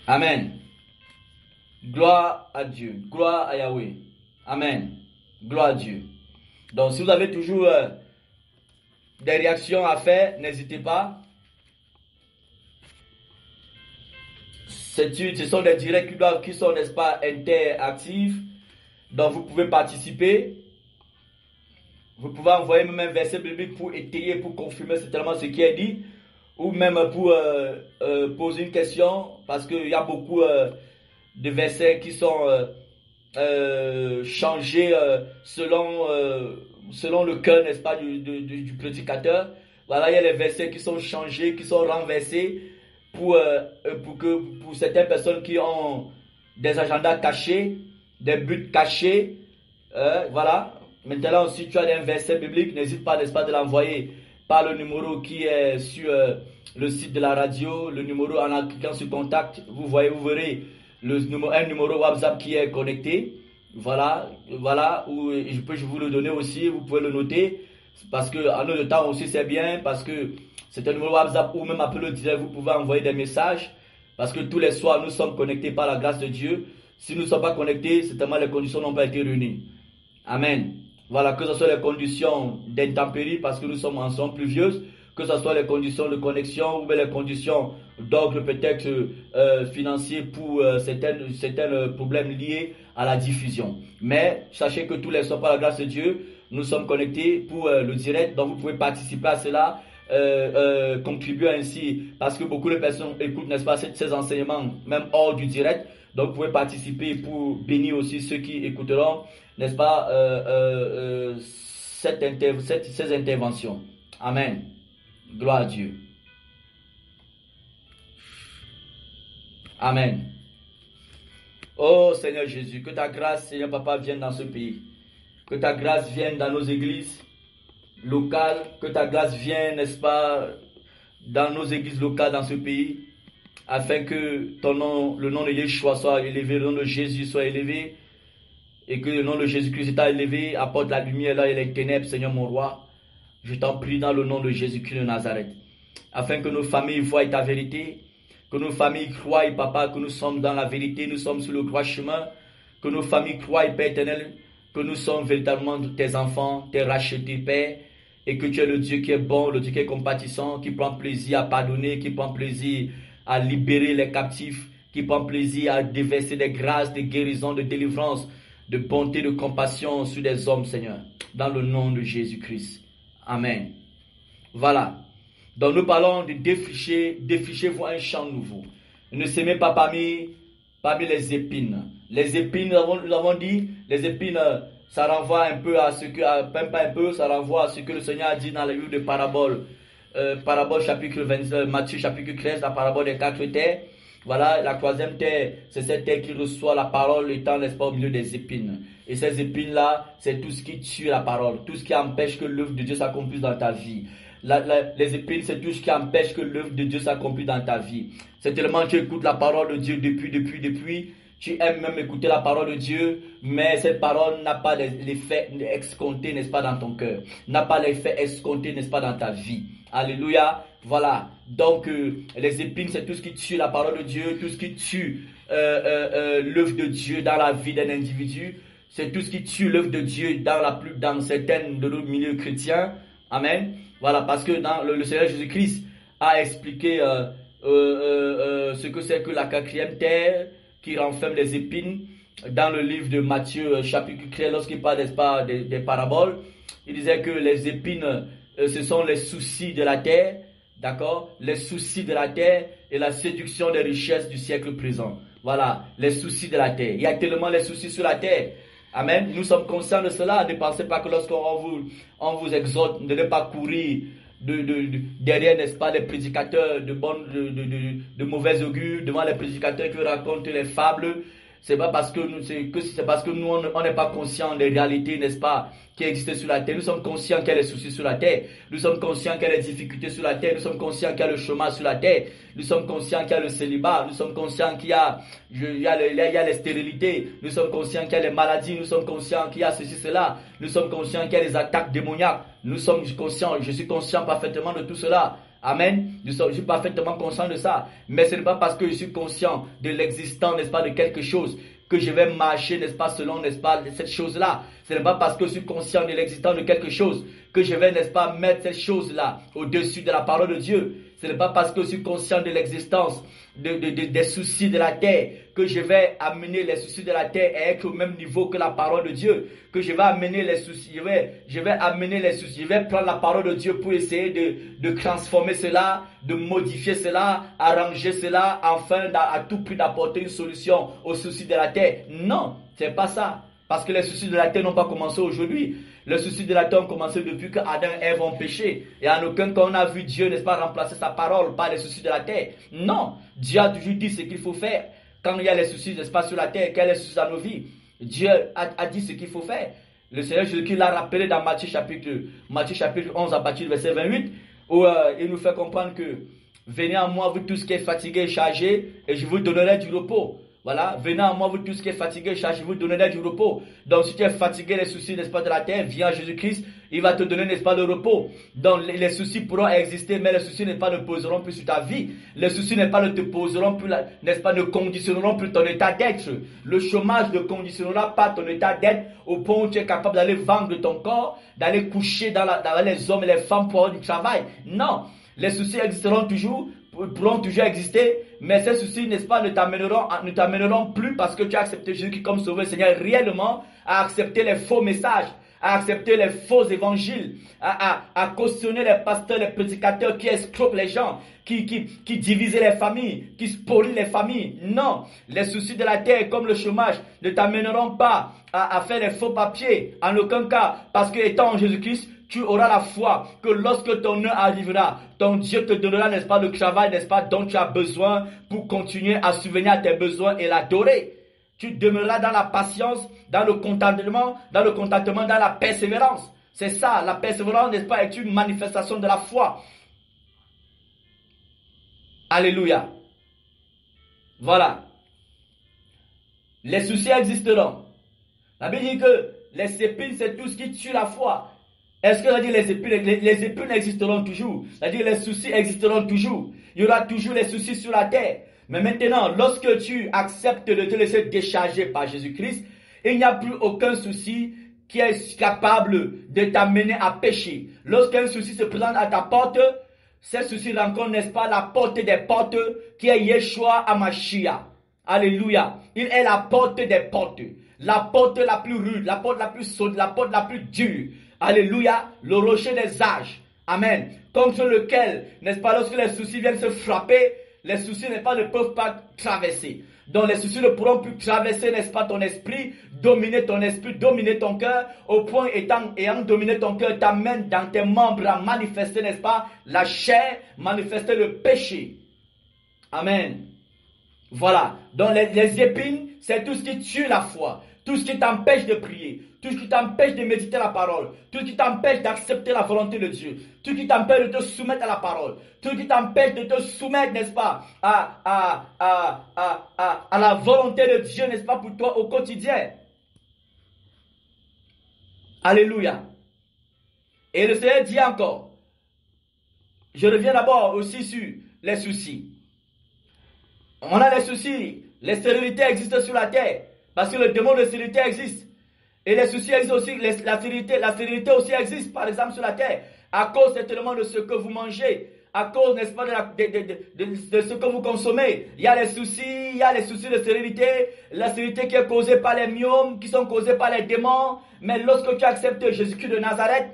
Speaker 1: Amen. Gloire à Dieu. Gloire à Yahweh. Amen. Gloire à Dieu. Donc, si vous avez toujours des réactions à faire, n'hésitez pas. Ce sont des directs qui sont, n'est-ce pas, interactifs. Donc, vous pouvez participer. Vous pouvez envoyer même un verset biblique pour étayer, pour confirmer certainement ce qui est dit. Ou même pour poser une question, parce qu'il y a beaucoup de versets qui sont changés selon le cœur, n'est-ce pas, du prédicateur. Voilà, il y a les versets qui sont changés, qui sont renversés pour certaines personnes qui ont des agendas cachés, des buts cachés. Voilà. Maintenant, si tu as un verset biblique, n'hésite pas, n'est-ce pas, de l'envoyer par le numéro qui est sur le site de la radio, le numéro en cliquant sur contact, vous verrez un numéro WhatsApp qui est connecté. Voilà, ou je peux vous le donner aussi, vous pouvez le noter, parce que en notre temps aussi c'est bien, parce que c'est un numéro WhatsApp ou même appel direct, vous pouvez envoyer des messages, Parce que tous les soirs, nous sommes connectés par la grâce de Dieu. Si nous ne sommes pas connectés, certainement les conditions n'ont pas été réunies. Amen. Voilà, que ce soit les conditions d'intempéries parce que nous sommes en saison pluvieuse, que ce soit les conditions de connexion ou bien les conditions d'ordre peut-être financier pour certains problèmes liés à la diffusion. Mais sachez que tous les soirs, par la grâce de Dieu, nous sommes connectés pour le direct. Donc vous pouvez participer à cela, contribuer ainsi, parce que beaucoup de personnes écoutent, n'est-ce pas, ces enseignements, même hors du direct. Donc vous pouvez participer pour bénir aussi ceux qui écouteront, n'est-ce pas, ces interventions. Amen. Gloire à Dieu. Amen. Oh Seigneur Jésus, que ta grâce, Seigneur Papa, vienne dans ce pays. Que ta grâce vienne dans nos églises locales. Que ta grâce vienne, n'est-ce pas, dans nos églises locales dans ce pays. Afin que ton nom, le nom de Yeshua soit élevé, le nom de Jésus soit élevé. Et que le nom de Jésus-Christ soit élevé, apporte la lumière là et les ténèbres, Seigneur mon roi. Je t'en prie dans le nom de Jésus-Christ de Nazareth. Afin que nos familles voient ta vérité. Que nos familles croient, Papa, que nous sommes dans la vérité, nous sommes sur le droit chemin. Que nos familles croient, Père éternel, que nous sommes véritablement tes enfants, tes rachetés, Père. Et que tu es le Dieu qui est bon, le Dieu qui est compatissant, qui prend plaisir à pardonner, qui prend plaisir à libérer les captifs, qui prend plaisir à déverser des grâces, des guérisons, de délivrance, de bonté, de compassion sur des hommes, Seigneur. Dans le nom de Jésus-Christ. Amen. Voilà. Donc nous parlons de défricher, défrichez-vous un champ nouveau. Ne s'aimez pas parmi les épines. Les épines, nous avons dit, les épines, ça renvoie un peu à ce que, même pas un peu, ça renvoie à ce que le Seigneur a dit dans le livre de Paraboles. Parabole chapitre 20, Matthieu chapitre 13, la parabole des 4 terres. Voilà, la troisième terre, c'est cette terre qui reçoit la parole étant, n'est-ce pas, au milieu des épines. Et ces épines-là, c'est tout ce qui tue la parole, tout ce qui empêche que l'œuvre de Dieu s'accomplisse dans ta vie. Les épines, c'est tout ce qui empêche que l'œuvre de Dieu s'accomplisse dans ta vie. C'est tellement tu écoutes la parole de Dieu depuis. Tu aimes même écouter la parole de Dieu, mais cette parole n'a pas l'effet escompté, n'est-ce pas, dans ton cœur. N'a pas l'effet escompté, n'est-ce pas, dans ta vie. Alléluia. Voilà. Donc, les épines, c'est tout ce qui tue la parole de Dieu, tout ce qui tue l'œuvre de Dieu dans la vie d'un individu. C'est tout ce qui tue l'œuvre de Dieu dans certains de nos milieux chrétiens. Amen. Voilà, parce que dans le Seigneur Jésus-Christ a expliqué ce que c'est que la quatrième terre qui renferme les épines. Dans le livre de Matthieu, chapitre 13, lorsqu'il parle, n'est-ce pas, des paraboles, il disait que les épines, ce sont les soucis de la terre, d'accord? Les soucis de la terre et la séduction des richesses du siècle présent. Voilà, les soucis de la terre. Il y a tellement les soucis sur la terre. Amen. Nous sommes conscients de cela. Ne pensez pas que lorsqu'on vous exhorte de ne pas courir derrière, n'est-ce pas, les prédicateurs de mauvais augure, devant les prédicateurs qui racontent les fables. C'est pas parce que nous on n'est pas conscient des réalités, n'est-ce pas, qui existent sur la terre. Nous sommes conscients qu'il y a les soucis sur la terre. Nous sommes conscients qu'il y a les difficultés sur la terre. Nous sommes conscients qu'il y a le chômage sur la terre. Nous sommes conscients qu'il y a le célibat. Nous sommes conscients qu'il y a les stérilités. Nous sommes conscients qu'il y a les maladies. Nous sommes conscients qu'il y a ceci, cela. Nous sommes conscients qu'il y a les attaques démoniaques. Nous sommes conscients, je suis conscient parfaitement de tout cela. Amen. Je suis parfaitement conscient de ça. Mais ce n'est pas parce que je suis conscient de l'existence, n'est-ce pas, de quelque chose que je vais marcher, n'est-ce pas, selon, n'est-ce pas, cette chose-là. Ce n'est pas parce que je suis conscient de l'existence de quelque chose que je vais, n'est-ce pas, mettre cette chose-là au-dessus de la parole de Dieu. Ce n'est pas parce que je suis conscient de l'existence des soucis de la terre que je vais amener les soucis de la terre à être au même niveau que la parole de Dieu, que je vais amener les soucis, je vais amener les soucis, je vais prendre la parole de Dieu pour essayer de transformer cela, de modifier cela, arranger cela, afin à tout prix d'apporter une solution aux soucis de la terre. Non, c'est pas ça. Parce que les soucis de la terre n'ont pas commencé aujourd'hui. Les soucis de la terre ont commencé depuis que Adam et Ève ont péché. Et en aucun cas on a vu Dieu, n'est-ce pas, remplacer sa parole par les soucis de la terre. Non, Dieu a toujours dit ce qu'il faut faire. Quand il y a les soucis, n'est-ce pas, sur la terre, quels sont les soucis dans nos vies, Dieu a dit ce qu'il faut faire. Le Seigneur Jésus-Christ l'a rappelé dans Matthieu chapitre 11 à partir du verset 28, où il nous fait comprendre que venez à moi, vous tous qui êtes fatigués et chargés, et je vous donnerai du repos. Voilà, venez à moi, vous tous qui êtes fatigués, chargez-vous, donnez du repos. Donc, si tu es fatigué, les soucis, n'est-ce pas, de la terre, viens à Jésus-Christ, il va te donner, n'est-ce pas, le repos. Donc, les soucis pourront exister, mais les soucis, n'est-ce pas, ne poseront plus sur ta vie. Les soucis, n'est-ce pas, ne te poseront plus, n'est-ce pas, ne conditionneront plus ton état d'être. Le chômage ne conditionnera pas ton état d'être au point où tu es capable d'aller vendre ton corps, d'aller coucher dans les hommes et les femmes pour avoir du travail. Non, les soucis existeront toujours, pourront toujours exister, mais ces soucis, n'est-ce pas, ne t'amèneront plus parce que tu as accepté Jésus comme sauveur, Seigneur, réellement, à accepter les faux messages, à accepter les faux évangiles, à cautionner les pasteurs, les prédicateurs qui escroquent les gens, qui divisent les familles, qui spolient les familles. Non, les soucis de la terre comme le chômage ne t'amèneront pas à faire les faux papiers, en aucun cas, parce que étant en Jésus-Christ, tu auras la foi que lorsque ton heure arrivera, ton Dieu te donnera, n'est-ce pas, le travail, n'est-ce pas, dont tu as besoin pour continuer à subvenir à tes besoins et l'adorer. Tu demeureras dans la patience, dans le contentement, dans la persévérance. C'est ça, la persévérance, n'est-ce pas, est une manifestation de la foi. Alléluia. Voilà. Les soucis existeront. La Bible dit que les épines, c'est tout ce qui tue la foi. Est-ce que ça dit les épines existeront toujours? C'est-à-dire les soucis existeront toujours. Il y aura toujours les soucis sur la terre. Mais maintenant, lorsque tu acceptes de te laisser décharger par Jésus-Christ, il n'y a plus aucun souci qui est capable de t'amener à pécher. Lorsqu'un souci se présente à ta porte, ce souci rencontre, n'est-ce pas, la porte des portes qui est Yeshua Hamashiach. Alléluia. Il est la porte des portes. La porte la plus rude, la porte la plus sourde, la porte la plus dure. Alléluia, le rocher des âges. Amen. Contre lequel, n'est-ce pas, lorsque les soucis viennent se frapper, les soucis, n'est-ce pas, ne peuvent pas traverser. Donc les soucis ne pourront plus traverser, n'est-ce pas, ton esprit, dominer ton cœur, au point ayant dominé ton cœur, t'amène dans tes membres à manifester, n'est-ce pas, la chair, manifester le péché. Amen. Voilà. Donc les épines, c'est tout ce qui tue la foi. Tout ce qui t'empêche de prier, tout ce qui t'empêche de méditer la parole, tout ce qui t'empêche d'accepter la volonté de Dieu, tout ce qui t'empêche de te soumettre à la parole, tout ce qui t'empêche de te soumettre, n'est-ce pas, à la volonté de Dieu, n'est-ce pas, pour toi au quotidien. Alléluia. Et le Seigneur dit encore, je reviens d'abord aussi sur les soucis. On a les soucis, les stérilités existent sur la terre. Parce que le démon de stérilité existe. Et les soucis existent aussi, la stérilité aussi existe, par exemple, sur la terre. À cause certainement de ce que vous mangez. À cause, n'est-ce pas, de ce que vous consommez. Il y a les soucis de stérilité. La stérilité qui est causée par les myomes, qui sont causés par les démons. Mais lorsque tu acceptes Jésus-Christ de Nazareth,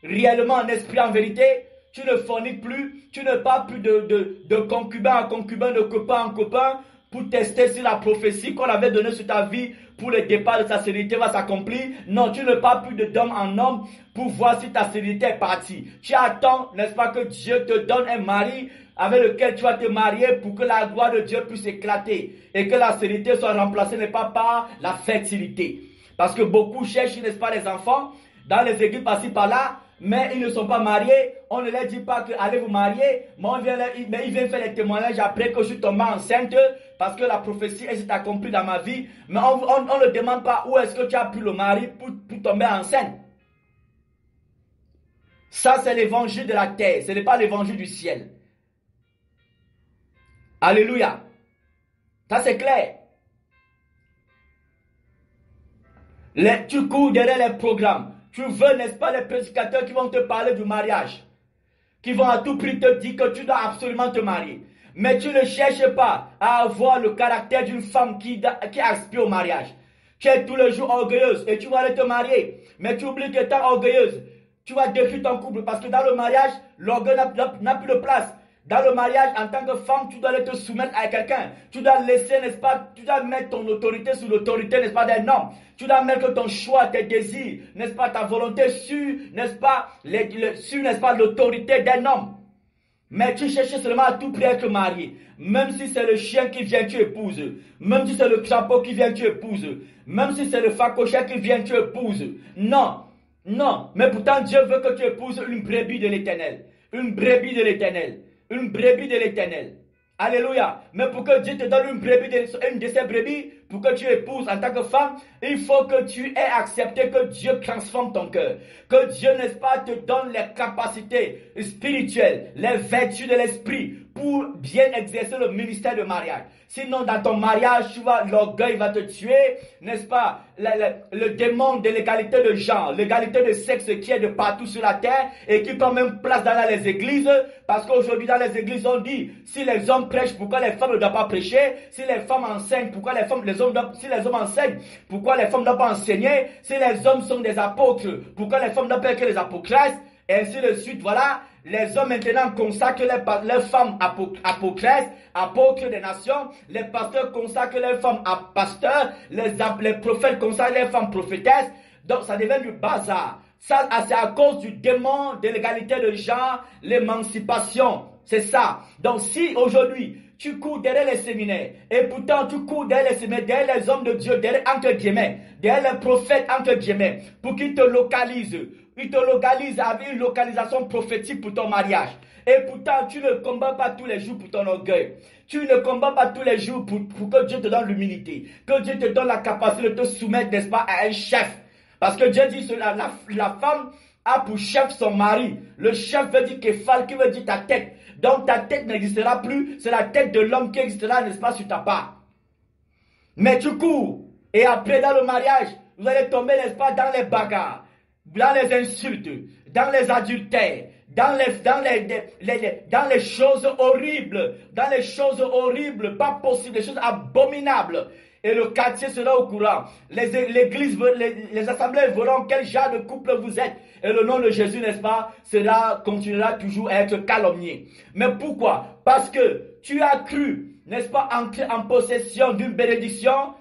Speaker 1: réellement en esprit, en vérité, tu ne forniques plus, tu ne parles plus de concubin en concubin, de copain en copain, pour tester si la prophétie qu'on avait donnée sur ta vie pour le départ de ta stérilité va s'accomplir. Non, tu ne parles plus d'homme en homme pour voir si ta stérilité est partie. Tu attends, n'est-ce pas, que Dieu te donne un mari avec lequel tu vas te marier pour que la gloire de Dieu puisse éclater et que la stérilité soit remplacée, n'est pas par la fertilité. Parce que beaucoup cherchent, n'est-ce pas, les enfants dans les églises par-ci par-là, mais ils ne sont pas mariés. On ne leur dit pas que allez vous marier, mais ils viennent faire les témoignages après que je suis tombé enceinte parce que la prophétie s'est accomplie dans ma vie. Mais on ne demande pas où est-ce que tu as pris le mari pour tomber enceinte. Ça, c'est l'évangile de la terre, ce n'est pas l'évangile du ciel. Alléluia. Ça, c'est clair. Tu cours derrière les programmes. Tu veux, n'est-ce pas, les prédicateurs qui vont te parler du mariage, qui vont à tout prix te dire que tu dois absolument te marier. Mais tu ne cherches pas à avoir le caractère d'une femme qui aspire au mariage. Tu es tous les jours orgueilleuse et tu vas aller te marier. Mais tu oublies que étant orgueilleuse, tu vas détruire ton couple parce que dans le mariage, l'orgueil n'a plus de place. Dans le mariage, en tant que femme, tu dois aller te soumettre à quelqu'un. Tu dois laisser, n'est-ce pas, tu dois mettre ton autorité sous l'autorité, n'est-ce pas, d'un homme. Tu dois mettre ton choix, tes désirs, n'est-ce pas, ta volonté sur, n'est-ce pas, n'est-ce pas, l'autorité d'un homme. Mais tu cherches seulement à tout prix être marié. Même si c'est le chien qui vient, tu épouses. Même si c'est le crapaud qui vient, tu épouses. Même si c'est le phacochère qui vient, tu épouses. Non, non. Mais pourtant, Dieu veut que tu épouses une brebis de l'Éternel. Une brebis de l'Éternel. Une brebis de l'Éternel. Alléluia. Mais pour que Dieu te donne une de ses brebis, pour que tu épouses en tant que femme, il faut que tu aies accepté que Dieu transforme ton cœur. Que Dieu, n'est-ce pas, te donne les capacités spirituelles, les vertus de l'esprit pour bien exercer le ministère de mariage. Sinon, dans ton mariage, l'orgueil va te tuer, n'est-ce pas? Le démon de l'égalité de genre, l'égalité de sexe qui est de partout sur la terre et qui prend même place dans les églises. Parce qu'aujourd'hui, dans les églises, on dit, si les hommes prêchent, pourquoi les femmes ne doivent pas prêcher? Si les femmes enseignent, pourquoi si les hommes enseignent, pourquoi les femmes ne doivent pas enseigner? Si les hommes sont des apôtres, pourquoi les femmes ne doivent pas être les apôtres? Et ainsi de suite, voilà. Les hommes maintenant consacrent les femmes apôtres des nations. Les pasteurs consacrent les femmes à pasteurs. Les prophètes consacrent les femmes prophétesses. Donc ça devient du bazar. Ça, c'est à cause du démon de l'égalité de genre, l'émancipation. C'est ça. Donc si aujourd'hui, tu cours derrière les séminaires, et pourtant tu cours derrière les séminaires, derrière les hommes de Dieu, derrière les prophètes entre guillemets, pour qu'ils te localisent. Ils te localisent avec une localisation prophétique pour ton mariage. Et pourtant, tu ne combats pas tous les jours pour ton orgueil. Tu ne combats pas tous les jours pour que Dieu te donne l'humilité. Que Dieu te donne la capacité de te soumettre, n'est-ce pas, à un chef. Parce que Dieu dit que la femme a pour chef son mari. Le chef veut dire képhale, qui veut dire ta tête. Donc ta tête n'existera plus. C'est la tête de l'homme qui existera, n'est-ce pas, sur ta part. Mais tu cours. Et après, dans le mariage, vous allez tomber, n'est-ce pas, dans les bagarres, dans les insultes, dans les adultères, dans les choses horribles, pas possibles, des choses abominables. Et le quartier sera au courant. Les assemblées verront quel genre de couple vous êtes. Et le nom de Jésus, n'est-ce pas, continuera toujours à être calomnié. Mais pourquoi? Parce que tu as cru, n'est-ce pas, entrer en possession d'une bénédiction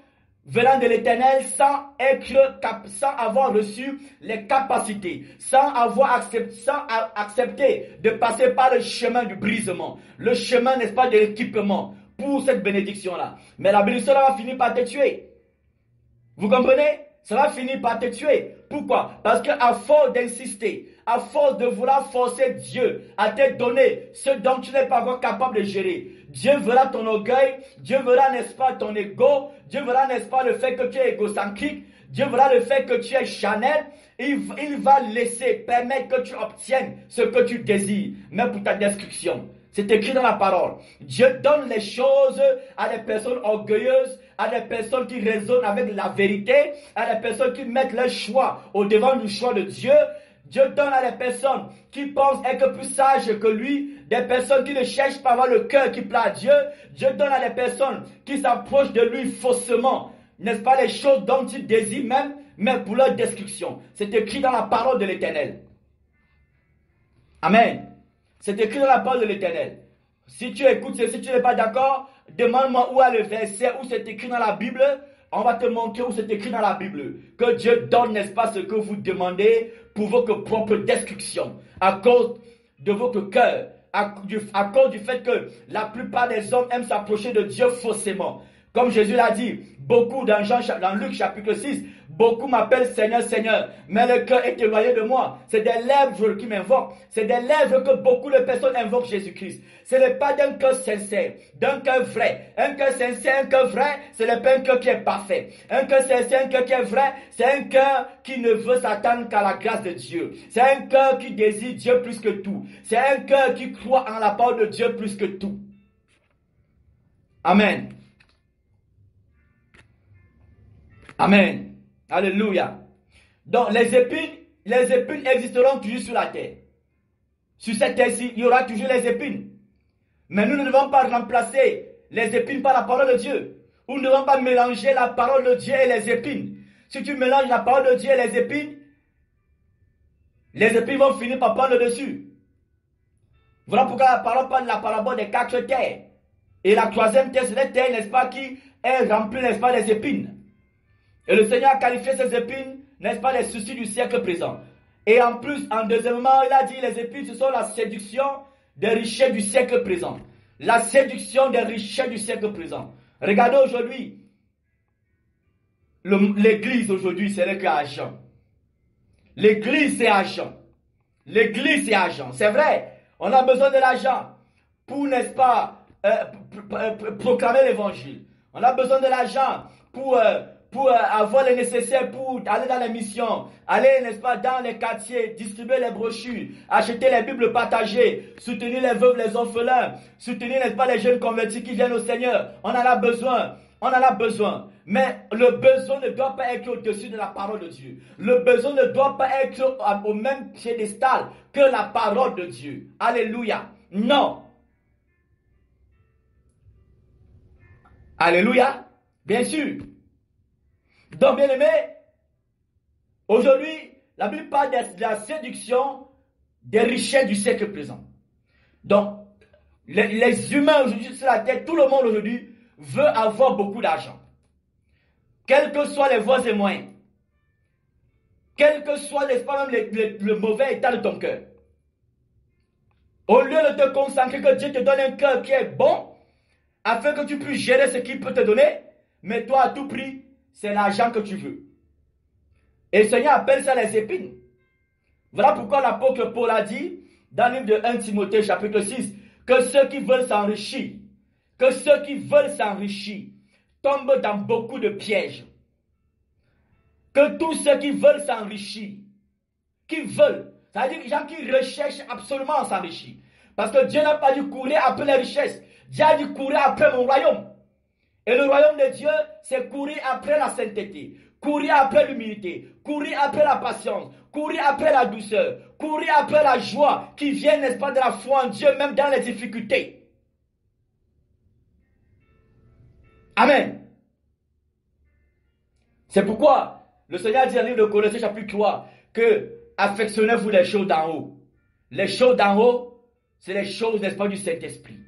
Speaker 1: venant de l'Éternel sans avoir reçu les capacités, sans accepter de passer par le chemin du brisement, le chemin, n'est-ce pas, de l'équipement pour cette bénédiction-là. Mais la bénédiction va finir par te tuer. Vous comprenez? Ça va finir par te tuer. Pourquoi? Parce qu'à force d'insister, à force de vouloir forcer Dieu à te donner ce dont tu n'es pas encore capable de gérer, Dieu verra ton orgueil, Dieu verra, n'est-ce pas, ton ego, Dieu verra, n'est-ce pas, le fait que tu es égocentrique, Dieu verra le fait que tu es charnel, il va permettre que tu obtiennes ce que tu désires, même pour ta destruction. C'est écrit dans la parole. Dieu donne les choses à des personnes orgueilleuses, à des personnes qui raisonnent avec la vérité, à des personnes qui mettent leur choix au devant du choix de Dieu. Dieu donne à des personnes qui pensent être plus sages que lui, des personnes qui ne cherchent pas à avoir le cœur qui plaît à Dieu. Dieu donne à des personnes qui s'approchent de lui faussement, n'est-ce pas, les choses dont ils désirent même, mais pour leur destruction. C'est écrit dans la parole de l'Éternel. Amen. C'est écrit dans la parole de l'Éternel. Si tu écoutes, si tu n'es pas d'accord, demande-moi où est le verset, où c'est écrit dans la Bible. On va te montrer où c'est écrit dans la Bible. Que Dieu donne, n'est-ce pas, ce que vous demandez pour votre propre destruction. À cause de votre cœur. À cause du fait que la plupart des hommes aiment s'approcher de Dieu faussément. Comme Jésus l'a dit, beaucoup dans Luc chapitre 6, beaucoup m'appellent Seigneur, Seigneur, mais le cœur est éloigné de moi. C'est des lèvres qui m'invoquent. C'est des lèvres que beaucoup de personnes invoquent Jésus-Christ. Ce n'est pas d'un cœur sincère, d'un cœur vrai. Un cœur sincère, un cœur vrai, ce n'est pas un cœur qui est parfait. Un cœur sincère, un cœur qui est vrai, c'est un cœur qui ne veut s'attendre qu'à la grâce de Dieu. C'est un cœur qui désire Dieu plus que tout. C'est un cœur qui croit en la parole de Dieu plus que tout. Amen. Amen. Alléluia. Donc les épines existeront toujours sur la terre. Sur cette terre-ci, il y aura toujours les épines. Mais nous ne devons pas remplacer les épines par la parole de Dieu. Nous ne devons pas mélanger la parole de Dieu et les épines. Si tu mélanges la parole de Dieu et les épines vont finir par prendre le dessus. Voilà pourquoi la parole parle de la parabole des 4 terres. Et la 3e terre, c'est la terre, n'est-ce pas, qui est remplie, n'est-ce pas, des épines. Et le Seigneur a qualifié ces épines, n'est-ce pas, les soucis du siècle présent. Et en plus, en deuxièmement, il a dit les épines, ce sont la séduction des richesses du siècle présent. La séduction des richesses du siècle présent. Regardez aujourd'hui, l'église aujourd'hui, c'est le cas argent. L'église, c'est argent. L'église, c'est argent. C'est vrai, on a besoin de l'argent pour, n'est-ce pas, proclamer l'évangile. On a besoin de l'argent pour avoir les nécessaires pour aller dans les missions, aller, n'est-ce pas, dans les quartiers, distribuer les brochures, acheter les Bibles partagées, soutenir les veuves, les orphelins, soutenir, n'est-ce pas, les jeunes convertis qui viennent au Seigneur. On en a besoin. On en a besoin. Mais le besoin ne doit pas être au-dessus de la parole de Dieu. Le besoin ne doit pas être au même piédestal que la parole de Dieu. Alléluia. Non. Alléluia. Bien sûr. Donc, bien aimé, aujourd'hui, la Bible parle de la séduction des richesses du siècle présent. Donc, les humains aujourd'hui sur la terre, tout le monde aujourd'hui veut avoir beaucoup d'argent. Quels que soient les voies et moyens. Quel que soit, n'est-ce pas, même le mauvais état de ton cœur. Au lieu de te consacrer, que Dieu te donne un cœur qui est bon, afin que tu puisses gérer ce qu'il peut te donner, mais toi, à tout prix, c'est l'argent que tu veux. Et le Seigneur appelle ça les épines. Voilà pourquoi l'apôtre Paul a dit, dans le livre de 1 Timothée chapitre 6, que ceux qui veulent s'enrichir, tombent dans beaucoup de pièges. Que tous ceux qui veulent s'enrichir, ça veut dire les gens qui recherchent absolument à s'enrichir. Parce que Dieu n'a pas dit courir après les richesses. Dieu a dit courir après mon royaume. Et le royaume de Dieu, c'est courir après la sainteté, courir après l'humilité, courir après la patience, courir après la douceur, courir après la joie qui vient, n'est-ce pas, de la foi en Dieu, même dans les difficultés. Amen. C'est pourquoi le Seigneur dit dans le livre de Colossiens chapitre 3 que affectionnez-vous les choses d'en haut. Les choses d'en haut, c'est les choses, n'est-ce pas, du Saint-Esprit.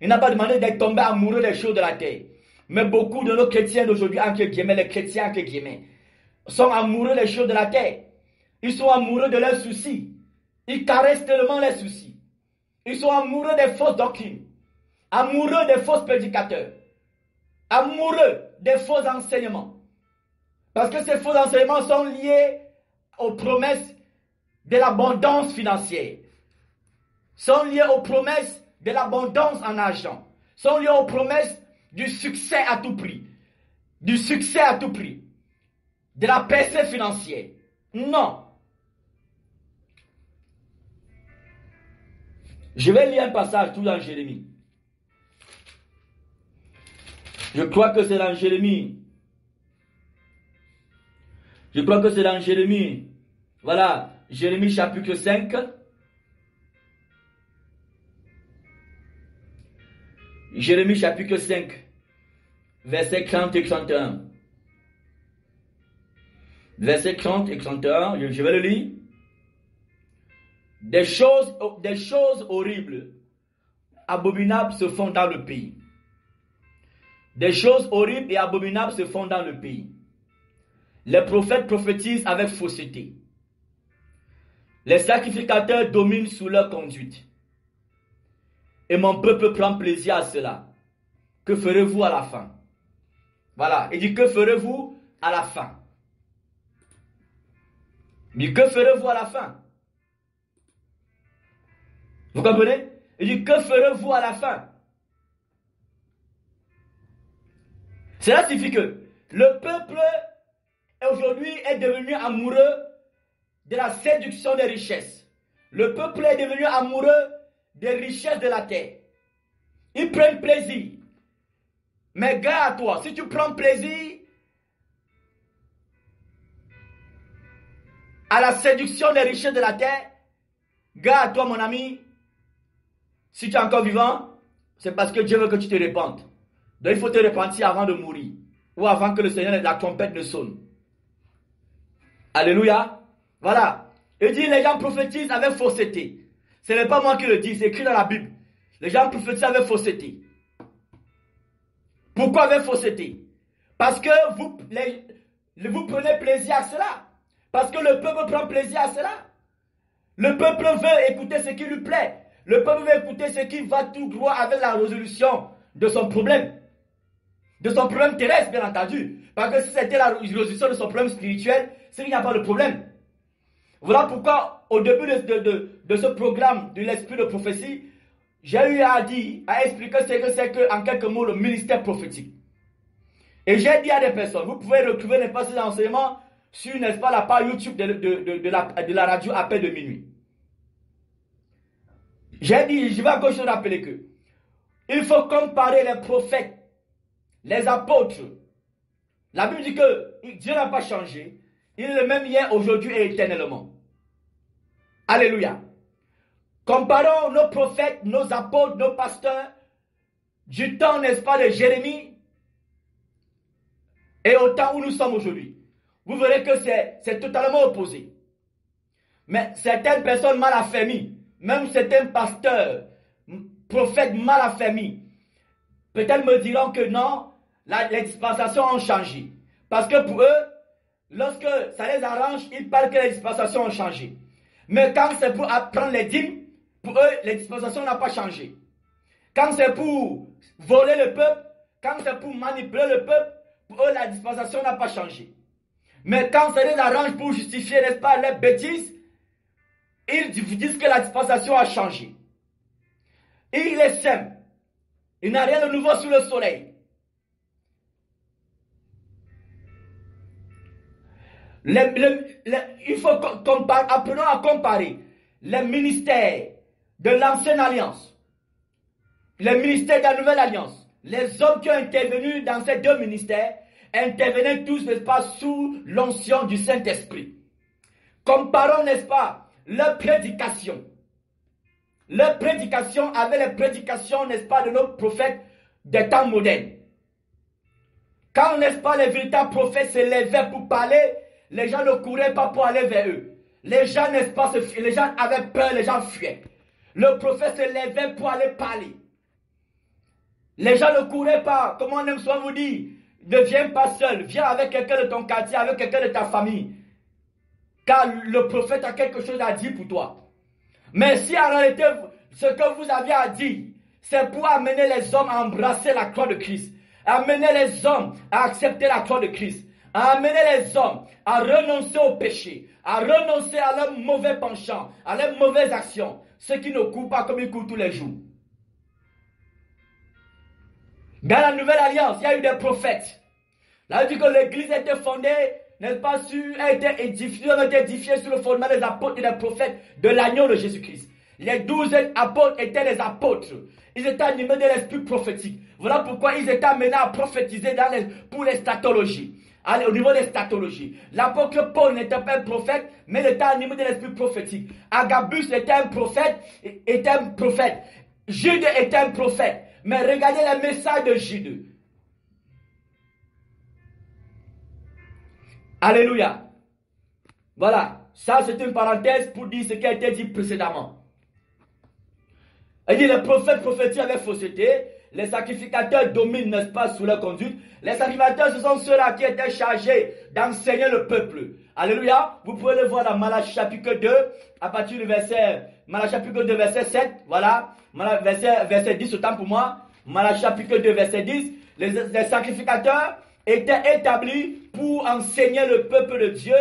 Speaker 1: Il n'a pas demandé d'être tombé amoureux des choses de la terre. Mais beaucoup de nos chrétiens d'aujourd'hui, entre guillemets, les chrétiens, entre guillemets, sont amoureux des choses de la terre. Ils sont amoureux de leurs soucis. Ils caressent tellement les soucis. Ils sont amoureux des fausses doctrines. Amoureux des faux prédicateurs. Amoureux des faux enseignements. Parce que ces faux enseignements sont liés aux promesses de l'abondance financière. Sont liés aux promesses de l'abondance en argent. Sont liés aux promesses du succès à tout prix. Du succès à tout prix. De la percée financière. Non. Je vais lire un passage tout dans Jérémie. Je crois que c'est dans Jérémie. Voilà, Jérémie chapitre 5. Jérémie chapitre 5. Versets 30 et 31. Versets 30 et 31, je vais le lire. Des choses horribles, abominables se font dans le pays. Des choses horribles et abominables se font dans le pays. Les prophètes prophétisent avec fausseté. Les sacrificateurs dominent sous leur conduite. Et mon peuple prend plaisir à cela. Que ferez-vous à la fin? Voilà, il dit que ferez-vous à la fin? Il dit que ferez-vous à la fin? Vous comprenez? Il dit que ferez-vous à la fin? Cela signifie que le peuple aujourd'hui est devenu amoureux de la séduction des richesses. Le peuple est devenu amoureux des richesses de la terre. Ils prennent plaisir. Mais gars à toi, si tu prends plaisir à la séduction des richesses de la terre, gars à toi mon ami, si tu es encore vivant, c'est parce que Dieu veut que tu te répandes. Donc il faut te repentir avant de mourir. Ou avant que le Seigneur, la trompette ne sonne. Alléluia. Voilà. Il dit les gens prophétisent avec fausseté. Ce n'est pas moi qui le dis, c'est écrit dans la Bible. Les gens prophétisent avec fausseté. Pourquoi avec fausseté? Parce que vous prenez plaisir à cela. Parce que le peuple prend plaisir à cela. Le peuple veut écouter ce qui lui plaît. Le peuple veut écouter ce qui va tout droit avec la résolution de son problème. De son problème terrestre, bien entendu. Parce que si c'était la résolution de son problème spirituel, c'est qu'il n'y a pas de problème. Voilà pourquoi, au début de ce programme de l'esprit de prophétie, j'ai eu à expliquer ce que c'est que, en quelques mots, le ministère prophétique. Et j'ai dit à des personnes, vous pouvez retrouver n'est pas ces enseignements sur, n'est-ce pas, la page YouTube de la radio Appel de minuit. J'ai dit, je vais encore se rappeler que il faut comparer les prophètes, les apôtres. La Bible dit que Dieu n'a pas changé. Il est le même hier, aujourd'hui et éternellement. Alléluia. Comparons nos prophètes, nos apôtres, nos pasteurs du temps, n'est-ce pas, de Jérémie et au temps où nous sommes aujourd'hui. Vous verrez que c'est totalement opposé. Mais certaines personnes mal affermies, même certains pasteurs, prophètes mal affermis, peut-être me diront que non, les dispensations ont changé. Parce que pour eux, lorsque ça les arrange, ils parlent que les dispensations ont changé. Mais quand c'est pour apprendre les dîmes, pour eux, les dispensations n'ont pas changé. Quand c'est pour voler le peuple, quand c'est pour manipuler le peuple, pour eux, la dispensation n'a pas changé. Mais quand ça les arrange pour justifier, n'est-ce pas, les bêtises, ils disent que la dispensation a changé. Et il est simple. Il n'y a rien de nouveau sous le soleil. Il faut apprenons à comparer les ministères de l'ancienne alliance, les ministères de la nouvelle alliance. Les hommes qui ont intervenu dans ces deux ministères intervenaient tous, n'est-ce pas, sous l'onction du Saint-Esprit. Comparons, n'est-ce pas, leur prédication. Leur prédication avec les prédications, n'est-ce pas, de nos prophètes des temps modernes. Quand, n'est-ce pas, les véritables prophètes se levaient pour parler, les gens ne couraient pas pour aller vers eux. Les gens, n'est-ce pas, les gens avaient peur, les gens fuyaient. Le prophète se levait pour aller parler. Les gens ne couraient pas, comme on aime souvent vous dire, ne viens pas seul, viens avec quelqu'un de ton quartier, avec quelqu'un de ta famille. Car le prophète a quelque chose à dire pour toi. Mais si en réalité, ce que vous aviez à dire, c'est pour amener les hommes à embrasser la croix de Christ, amener les hommes à accepter la croix de Christ, à amener les hommes à renoncer au péché, à renoncer à leurs mauvais penchants, à leurs mauvaises actions, ceux qui ne courent pas comme ils courent tous les jours. Dans la nouvelle alliance, il y a eu des prophètes. Là, on dit que l'église a été fondée, n'est-ce pas, a été édifiée sur le fondement des apôtres et des prophètes de l'agneau de Jésus-Christ. Les 12 apôtres étaient les apôtres. Ils étaient animés de l'esprit prophétique. Voilà pourquoi ils étaient amenés à prophétiser pour les statologies. Au niveau des statologies. L'apôtre Paul n'était pas un prophète, mais il était animé de l'esprit prophétique. Agabus était un prophète. Jude était un prophète. Mais regardez les messages de Jude. Alléluia. Voilà. Ça, c'est une parenthèse pour dire ce qui a été dit précédemment. Il dit les prophètes prophétisent avec fausseté. Les sacrificateurs dominent, n'est-ce pas, sous leur conduite. Les sacrificateurs, ce sont ceux-là qui étaient chargés d'enseigner le peuple. Alléluia. Vous pouvez le voir dans Malachie chapitre 2, à partir du Malachie chapitre 2, verset 7. Voilà. Verset 10, autant pour moi. Malachie chapitre 2, verset 10. Les sacrificateurs étaient établis pour enseigner le peuple de Dieu,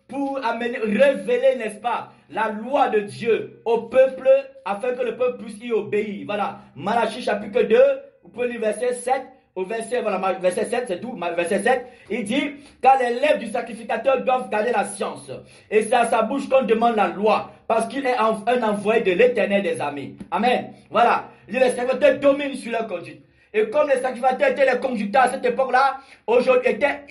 Speaker 1: pour révéler, n'est-ce pas, la loi de Dieu au peuple, afin que le peuple puisse y obéir. Voilà, Malachie chapitre 2, vous pouvez lire verset 7, verset 7, c'est tout, verset 7, il dit, car les lèvres du sacrificateur doivent garder la science, et c'est à sa bouche qu'on demande la loi, parce qu'il est un envoyé de l'Éternel des armées. Amen. Voilà, les sacrificateurs dominent sur leur conduite. Et comme les sacrificateurs étaient les conducteurs à cette époque-là, aujourd'hui étaient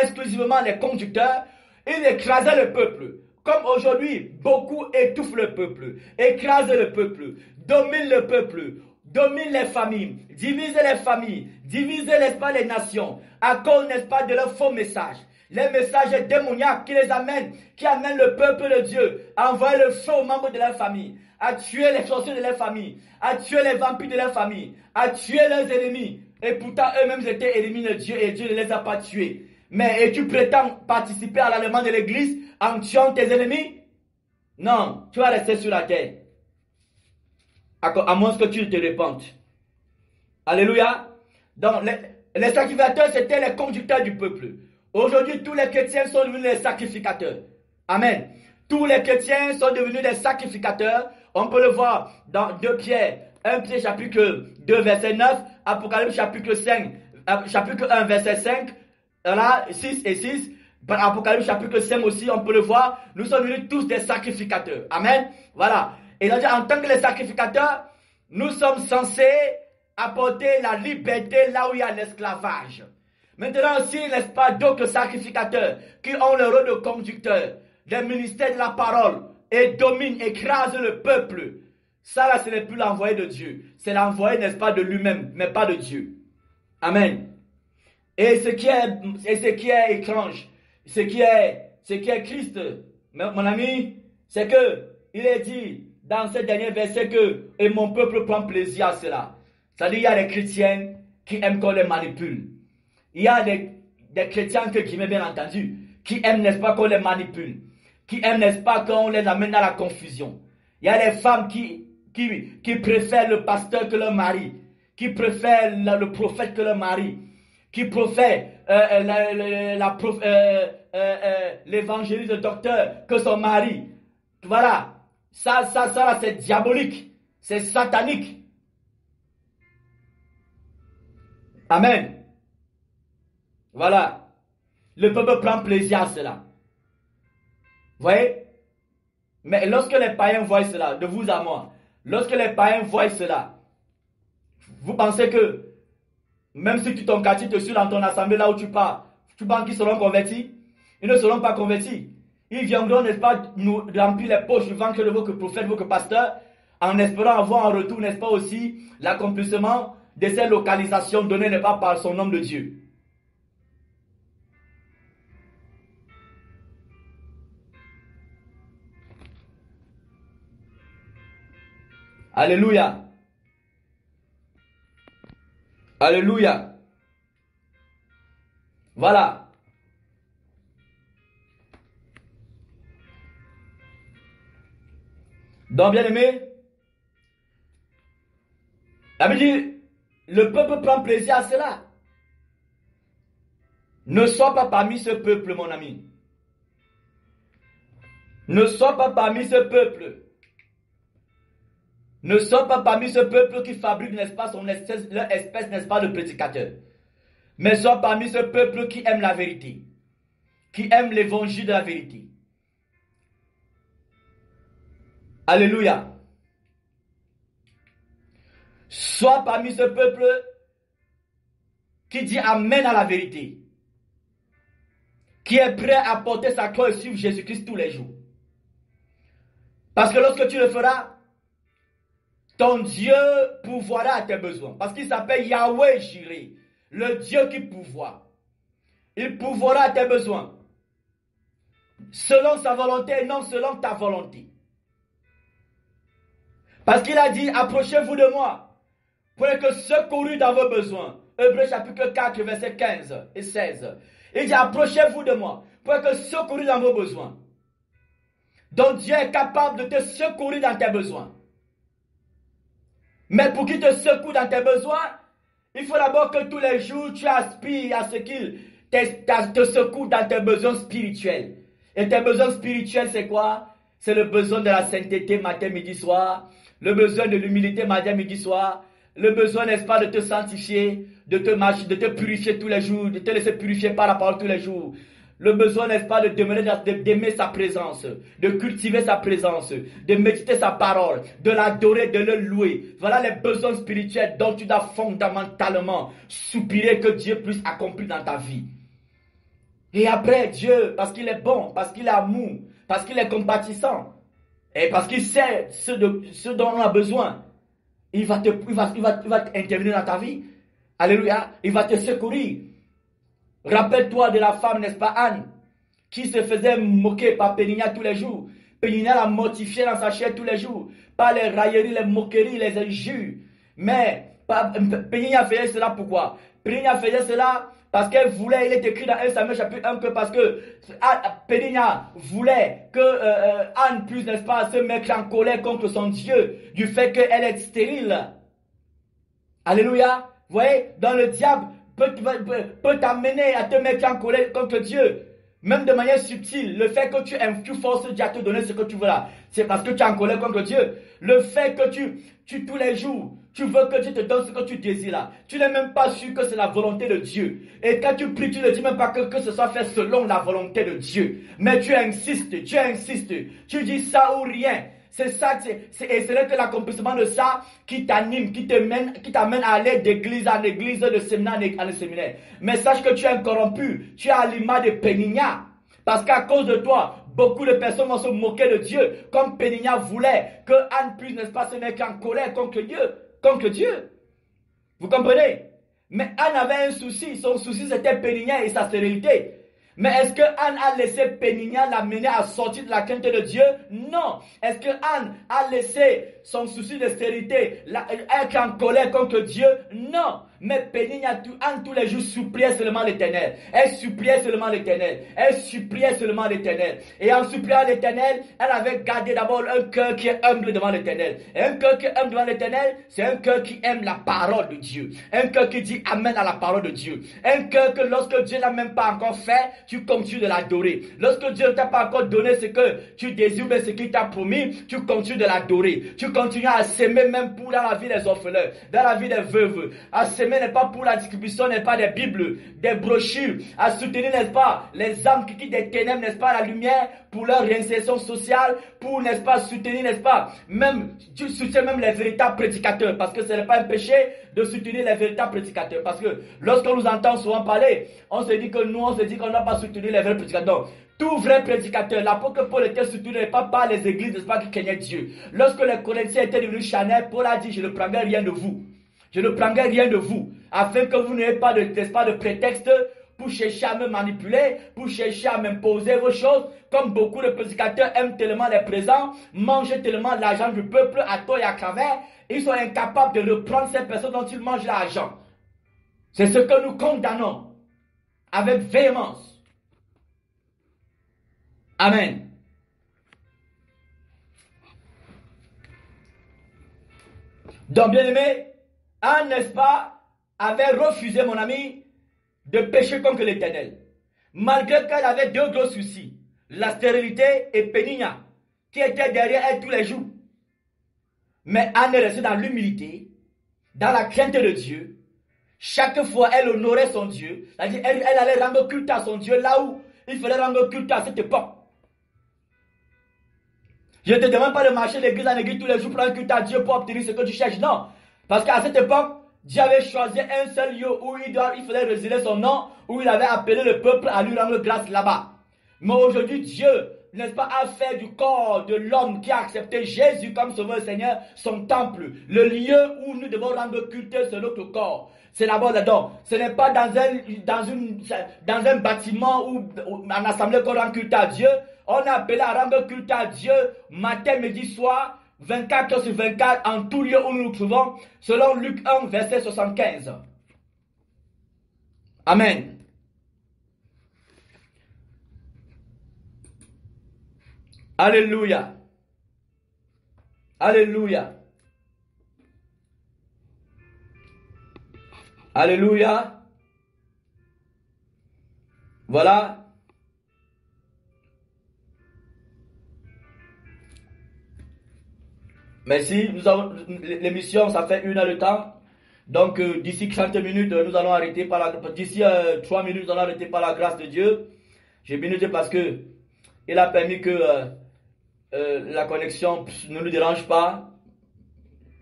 Speaker 1: exclusivement les conducteurs, ils écrasaient le peuple. Comme aujourd'hui, beaucoup étouffent le peuple, écrasent le peuple, dominent le peuple, dominent les familles, divisent, n'est-ce pas, les nations, à cause, n'est-ce pas, de leurs faux messages. Les messages démoniaques qui amènent le peuple de Dieu à envoyer le feu aux membres de leur famille, à tuer les sorciers de leur famille, à tuer les vampires de leur famille, à tuer leurs ennemis. Et pourtant, eux-mêmes étaient ennemis de Dieu et Dieu ne les a pas tués. Mais tu prétends participer à l'allemand de l'église en tuant tes ennemis? Non, tu vas rester sur la terre. À moins que tu ne te répandes. Alléluia. Donc, les sacrificateurs, c'était les conducteurs du peuple. Aujourd'hui, tous les chrétiens sont devenus des sacrificateurs. Amen. Tous les chrétiens sont devenus des sacrificateurs. On peut le voir dans 2 Pierre, 1 Pierre chapitre 2 verset 9, Apocalypse chapitre 5, chapitre 1 verset 5, voilà, 6 et 6, Apocalypse chapitre 5 aussi, on peut le voir, nous sommes venus tous des sacrificateurs. Amen. Voilà. Et donc, en tant que les sacrificateurs, nous sommes censés apporter la liberté là où il y a l'esclavage. Maintenant aussi, n'est-ce pas, d'autres sacrificateurs qui ont le rôle de conducteur, des ministères de la parole, et dominent, écrasent le peuple. Ça là, ce n'est plus l'envoyé de Dieu. C'est l'envoyé, n'est-ce pas, de lui-même, mais pas de Dieu. Amen. Et ce qui est étrange, ce qui est Christ, mon ami, c'est que il est dit dans ce dernier verset que et mon peuple prend plaisir à cela. C'est-à-dire il y a des chrétiens qui aiment qu'on les manipule. Il y a des chrétiens qui m'ont bien entendu, qui aiment, n'est-ce pas, qu'on les manipule, qui aiment, n'est-ce pas, qu'on les amène dans la confusion. Il y a des femmes qui préfèrent le pasteur que leur mari, qui préfèrent le prophète que leur mari, qui préfèrent l'évangéliste, le docteur que son mari. Voilà, ça c'est diabolique, c'est satanique. Amen. Voilà. Le peuple prend plaisir à cela. Vous voyez? Mais lorsque les païens voient cela, de vous à moi, lorsque les païens voient cela, vous pensez que même si tu ton quartier te suit dans ton assemblée là où tu pars, tu penses qu'ils seront convertis? Ils ne seront pas convertis. Ils viendront, n'est-ce pas, nous remplir les poches du ventre de vos prophètes, vos pasteurs, en espérant avoir en retour, n'est-ce pas, aussi l'accomplissement de ces localisations données, n'est-ce pas, par son nom de Dieu. Alléluia. Alléluia. Voilà. Donc, bien aimé, la Bible dit, le peuple prend plaisir à cela. Ne sois pas parmi ce peuple, mon ami. Ne sois pas parmi ce peuple. Ne sois pas parmi ce peuple qui fabrique, n'est-ce pas, leur espèce, n'est-ce pas, de prédicateur. Mais sois parmi ce peuple qui aime la vérité. Qui aime l'évangile de la vérité. Alléluia. Sois parmi ce peuple qui dit amen à la vérité. Qui est prêt à porter sa croix et suivre Jésus-Christ tous les jours. Parce que lorsque tu le feras, ton Dieu pourvoira à tes besoins. Parce qu'il s'appelle Yahweh Jireh, le Dieu qui pourvoit. Il pourvoira à tes besoins. Selon sa volonté et non selon ta volonté. Parce qu'il a dit, approchez-vous de moi, pour que secourus dans vos besoins. Hébreux chapitre 4, verset 15 et 16. Il dit, approchez-vous de moi, pour que secourus dans vos besoins. Donc Dieu est capable de te secourir dans tes besoins. Mais pour qu'il te secoue dans tes besoins, il faut d'abord que tous les jours tu aspires à ce qu'il te secoue dans tes besoins spirituels. Et tes besoins spirituels, c'est quoi? C'est le besoin de la sainteté matin, midi, soir. Le besoin de l'humilité matin, midi, soir. Le besoin, n'est-ce pas, de te sanctifier, de te purifier tous les jours, de te laisser purifier par la parole tous les jours. Le besoin, n'est-ce pas, d'aimer sa présence, de cultiver sa présence, de méditer sa parole, de l'adorer, de le louer. Voilà les besoins spirituels dont tu dois fondamentalement soupirer que Dieu puisse accomplir dans ta vie. Et après, Dieu, parce qu'il est bon, parce qu'il est amour, parce qu'il est compatissant, et parce qu'il sait ce dont on a besoin, il va intervenir dans ta vie. Alléluia. Il va te secourir. Rappelle-toi de la femme, n'est-ce pas, Anne, qui se faisait moquer par Péninia tous les jours. Péninia la mortifiait dans sa chair tous les jours, par les railleries, les moqueries, les injures. Mais Péninia faisait cela pourquoi? Péninia faisait cela parce qu'elle voulait, il est écrit dans 1 Samuel chapitre 1 que parce que Péninia voulait que Anne puisse, n'est-ce pas, se mettre en colère contre son Dieu du fait qu'elle est stérile. Alléluia. Vous voyez, dans le diable peut t'amener à te mettre en colère contre Dieu. Même de manière subtile, le fait que tu forces Dieu à te donner ce que tu veux là, c'est parce que tu es en colère contre Dieu. Le fait que tu tous les jours, tu veux que Dieu te donne ce que tu désires là. Tu n'es même pas sûr que c'est la volonté de Dieu. Et quand tu pries, tu ne dis même pas que ce soit fait selon la volonté de Dieu. Mais tu insistes. Tu dis ça ou rien. C'est ça, et ce n'est que l'accomplissement de ça qui t'anime, qui t'amène à aller d'église en église, de séminaire en séminaire. Mais sache que tu es corrompu, tu es à l'image de Péninia. Parce qu'à cause de toi, beaucoup de personnes vont se moquer de Dieu, comme Péninia voulait que Anne puisse, n'est-ce pas, se mettre en colère contre Dieu. Vous comprenez? Mais Anne avait un souci, son souci c'était Péninia et sa stérilité. Mais est-ce que Anne a laissé Péninia l'amener à sortir de la crainte de Dieu? Non. Est-ce que Anne a laissé son souci de stérilité être en colère contre Dieu? Non. Mais Péninia, Anne tous les jours suppliait seulement l'Éternel. Elle suppliait seulement l'Éternel. Et en suppliant l'Éternel, elle avait gardé d'abord un cœur qui est humble devant l'Éternel. Et un cœur qui est humble devant l'Éternel, c'est un cœur qui aime la parole de Dieu. Un cœur qui dit Amen à la parole de Dieu. Un cœur que lorsque Dieu n'a même pas encore fait, tu continues de l'adorer. Lorsque Dieu ne t'a pas encore donné ce que tu désires, mais ce qu'il t'a promis, tu continues de l'adorer. Tu continues à s'aimer même pour dans la vie des orphelins, dans la vie des veuves. À s'aimer n'est pas pour la distribution, n'est pas des bibles, des brochures. À soutenir, n'est-ce pas, les âmes qui quittent des ténèbres, n'est-ce pas, la lumière, pour leur réinsertion sociale, pour, n'est-ce pas, soutenir, n'est-ce pas, même, tu soutiens même les véritables prédicateurs, parce que ce n'est pas un péché de soutenir les véritables prédicateurs. Parce que lorsqu'on nous entend souvent parler, on se dit qu'on ne doit pas soutenir les vrais prédicateurs. Tout vrai prédicateur, l'apôtre Paul était soutenu pas par les églises, n'est-ce pas, qui craignaient Dieu. Lorsque les Corinthiens étaient devenus charnels, Paul a dit, je ne prendrai rien de vous. Je ne prendrai rien de vous, afin que vous n'ayez pas de prétexte pour chercher à me manipuler, pour chercher à m'imposer vos choses, comme beaucoup de prédicateurs aiment tellement les présents, mangent tellement l'argent du peuple à tort et à travers, ils sont incapables de reprendre ces personnes dont ils mangent l'argent. C'est ce que nous condamnons avec véhémence. Amen. Donc, bien aimé, Anne, n'est-ce pas, avait refusé, mon ami, de pécher contre l'Éternel. Malgré qu'elle avait deux gros soucis, la stérilité et Péninia, qui étaient derrière elle tous les jours. Mais Anne est restée dans l'humilité, dans la crainte de Dieu. Chaque fois, elle honorait son Dieu. C'est-à-dire, elle allait rendre culte à son Dieu là où il fallait rendre culte à cette époque. Je ne te demande pas de marcher d'église en église tous les jours pour rendre culte à Dieu pour obtenir ce que tu cherches. Non. Parce qu'à cette époque, Dieu avait choisi un seul lieu où il fallait résider son nom, où il avait appelé le peuple à lui rendre grâce là-bas. Mais aujourd'hui, Dieu, n'est-ce pas, a fait du corps de l'homme qui a accepté Jésus comme sauveur Seigneur, son temple, le lieu où nous devons rendre culte sur notre corps. C'est d'abord là-dedans. Ce n'est pas dans un bâtiment ou en assemblée qu'on rend culte à Dieu. On est appelé à rendre culte à Dieu matin, midi, soir, 24 heures sur 24, en tout lieu où nous nous trouvons, selon Luc 1, verset 75. Amen. Alléluia. Alléluia. Alléluia. Voilà. Merci. L'émission, ça fait 1 heure de temps. Donc, d'ici 30 minutes, nous allons arrêter par la d'ici 3 minutes, nous allons arrêter par la grâce de Dieu. J'ai béni Dieu parce que il a permis que la connexion ne nous dérange pas.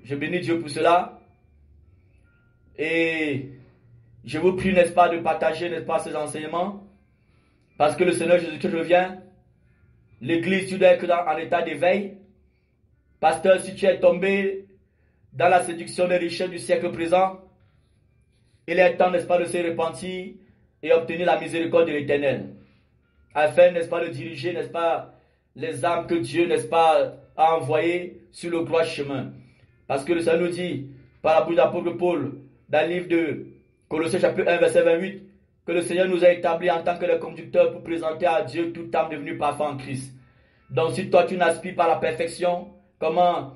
Speaker 1: Je bénis Dieu pour cela. Et je vous prie, n'est-ce pas, de partager, n'est-ce pas, ces enseignements. Parce que le Seigneur Jésus-Christ revient. L'église, tu dois être en état d'éveil. Pasteur, si tu es tombé dans la séduction des richesses du siècle présent, il est temps, n'est-ce pas, de se repentir et obtenir la miséricorde de l'Éternel. Afin, n'est-ce pas, de diriger, n'est-ce pas, les âmes que Dieu, n'est-ce pas, a envoyées sur le droit chemin. Parce que le Seigneur nous dit, par la bouche de l'apôtre Paul, dans le livre de Colossiens chapitre 1, verset 28, que le Seigneur nous a établis en tant que les conducteurs pour présenter à Dieu toute âme devenue parfaite en Christ. Donc si toi tu n'aspires pas à la perfection, comment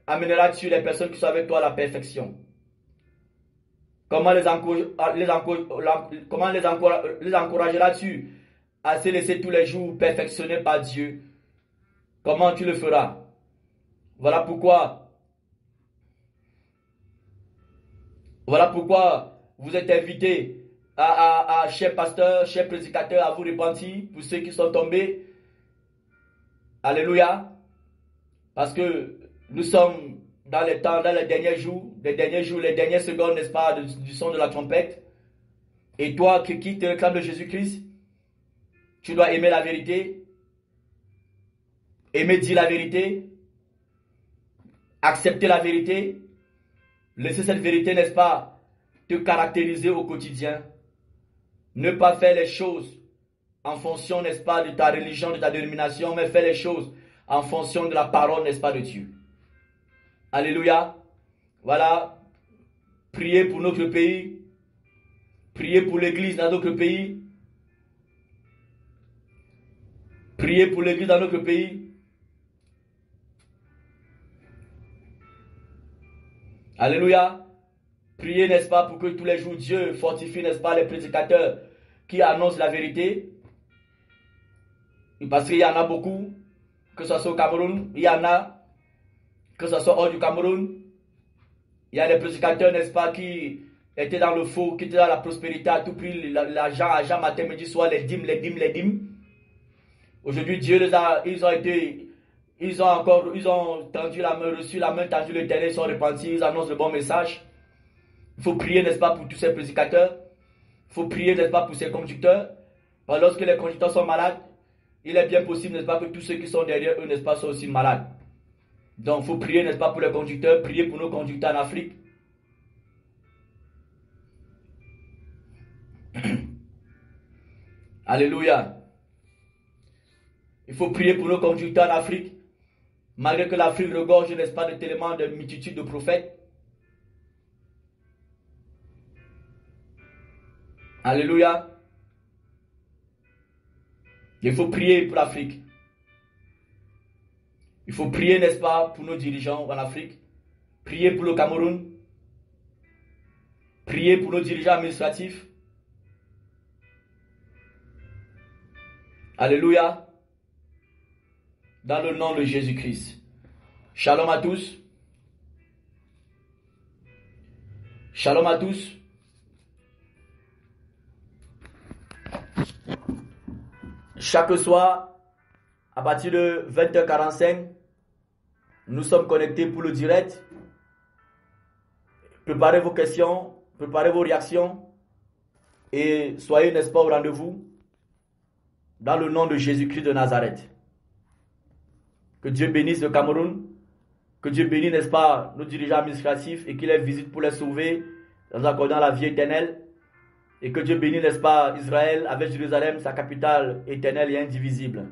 Speaker 1: amèneras-tu les personnes qui sont avec toi à la perfection? Comment les encourageras-tu à se laisser tous les jours perfectionner par Dieu, comment tu le feras? Voilà pourquoi vous êtes invités chers pasteurs, chers prédicateurs, à vous repentir pour ceux qui sont tombés. Alléluia. Parce que nous sommes dans les temps, dans les derniers jours, les dernières secondes, n'est-ce pas, du son de la trompette. Et toi qui te réclame de Jésus-Christ, tu dois aimer la vérité, aimer dire la vérité, accepter la vérité, laisser cette vérité, n'est-ce pas, te caractériser au quotidien. Ne pas faire les choses en fonction, n'est-ce pas, de ta religion, de ta dénomination, mais faire les choses en fonction de la parole, n'est-ce pas, de Dieu. Alléluia. Voilà. Priez pour notre pays. Priez pour l'église dans notre pays. Priez pour l'église dans notre pays. Alléluia. Priez, n'est-ce pas, pour que tous les jours Dieu fortifie, n'est-ce pas, les prédicateurs qui annoncent la vérité. Parce qu'il y en a beaucoup, que ce soit au Cameroun, il y en a, que ce soit hors du Cameroun. Il y a des prédicateurs, n'est-ce pas, qui étaient dans le faux, qui étaient dans la prospérité à tout prix, l'argent, argent, matin, midi, soir, les dîmes. Aujourd'hui, Dieu ils ont tendu la main, reçu la main tendue de l'Éternel, ils sont repentis, ils annoncent le bon message. Il faut prier, n'est-ce pas, pour tous ces prédicateurs. Il faut prier, n'est-ce pas, pour ces conducteurs. Parce que lorsque les conducteurs sont malades, il est bien possible, n'est-ce pas, que tous ceux qui sont derrière eux, n'est-ce pas, soient aussi malades. Donc, il faut prier, n'est-ce pas, pour les conducteurs, prier pour nos conducteurs en Afrique. Alléluia. Il faut prier pour nos conducteurs en Afrique. Malgré que l'Afrique regorge, n'est-ce pas, de tellement de multitudes de prophètes. Alléluia. Il faut prier pour l'Afrique. Il faut prier, n'est-ce pas, pour nos dirigeants en Afrique. Prier pour le Cameroun. Prier pour nos dirigeants administratifs. Alléluia. Dans le nom de Jésus-Christ. Shalom à tous. Shalom à tous. Chaque soir, à partir de 20h45, nous sommes connectés pour le direct. Préparez vos questions, préparez vos réactions et soyez, n'est-ce pas, au rendez-vous dans le nom de Jésus-Christ de Nazareth. Que Dieu bénisse le Cameroun, que Dieu bénisse, n'est-ce pas, nos dirigeants administratifs et qu'il les visite pour les sauver en accordant la vie éternelle. Et que Dieu bénisse, n'est-ce pas, Israël avec Jérusalem, sa capitale éternelle et indivisible.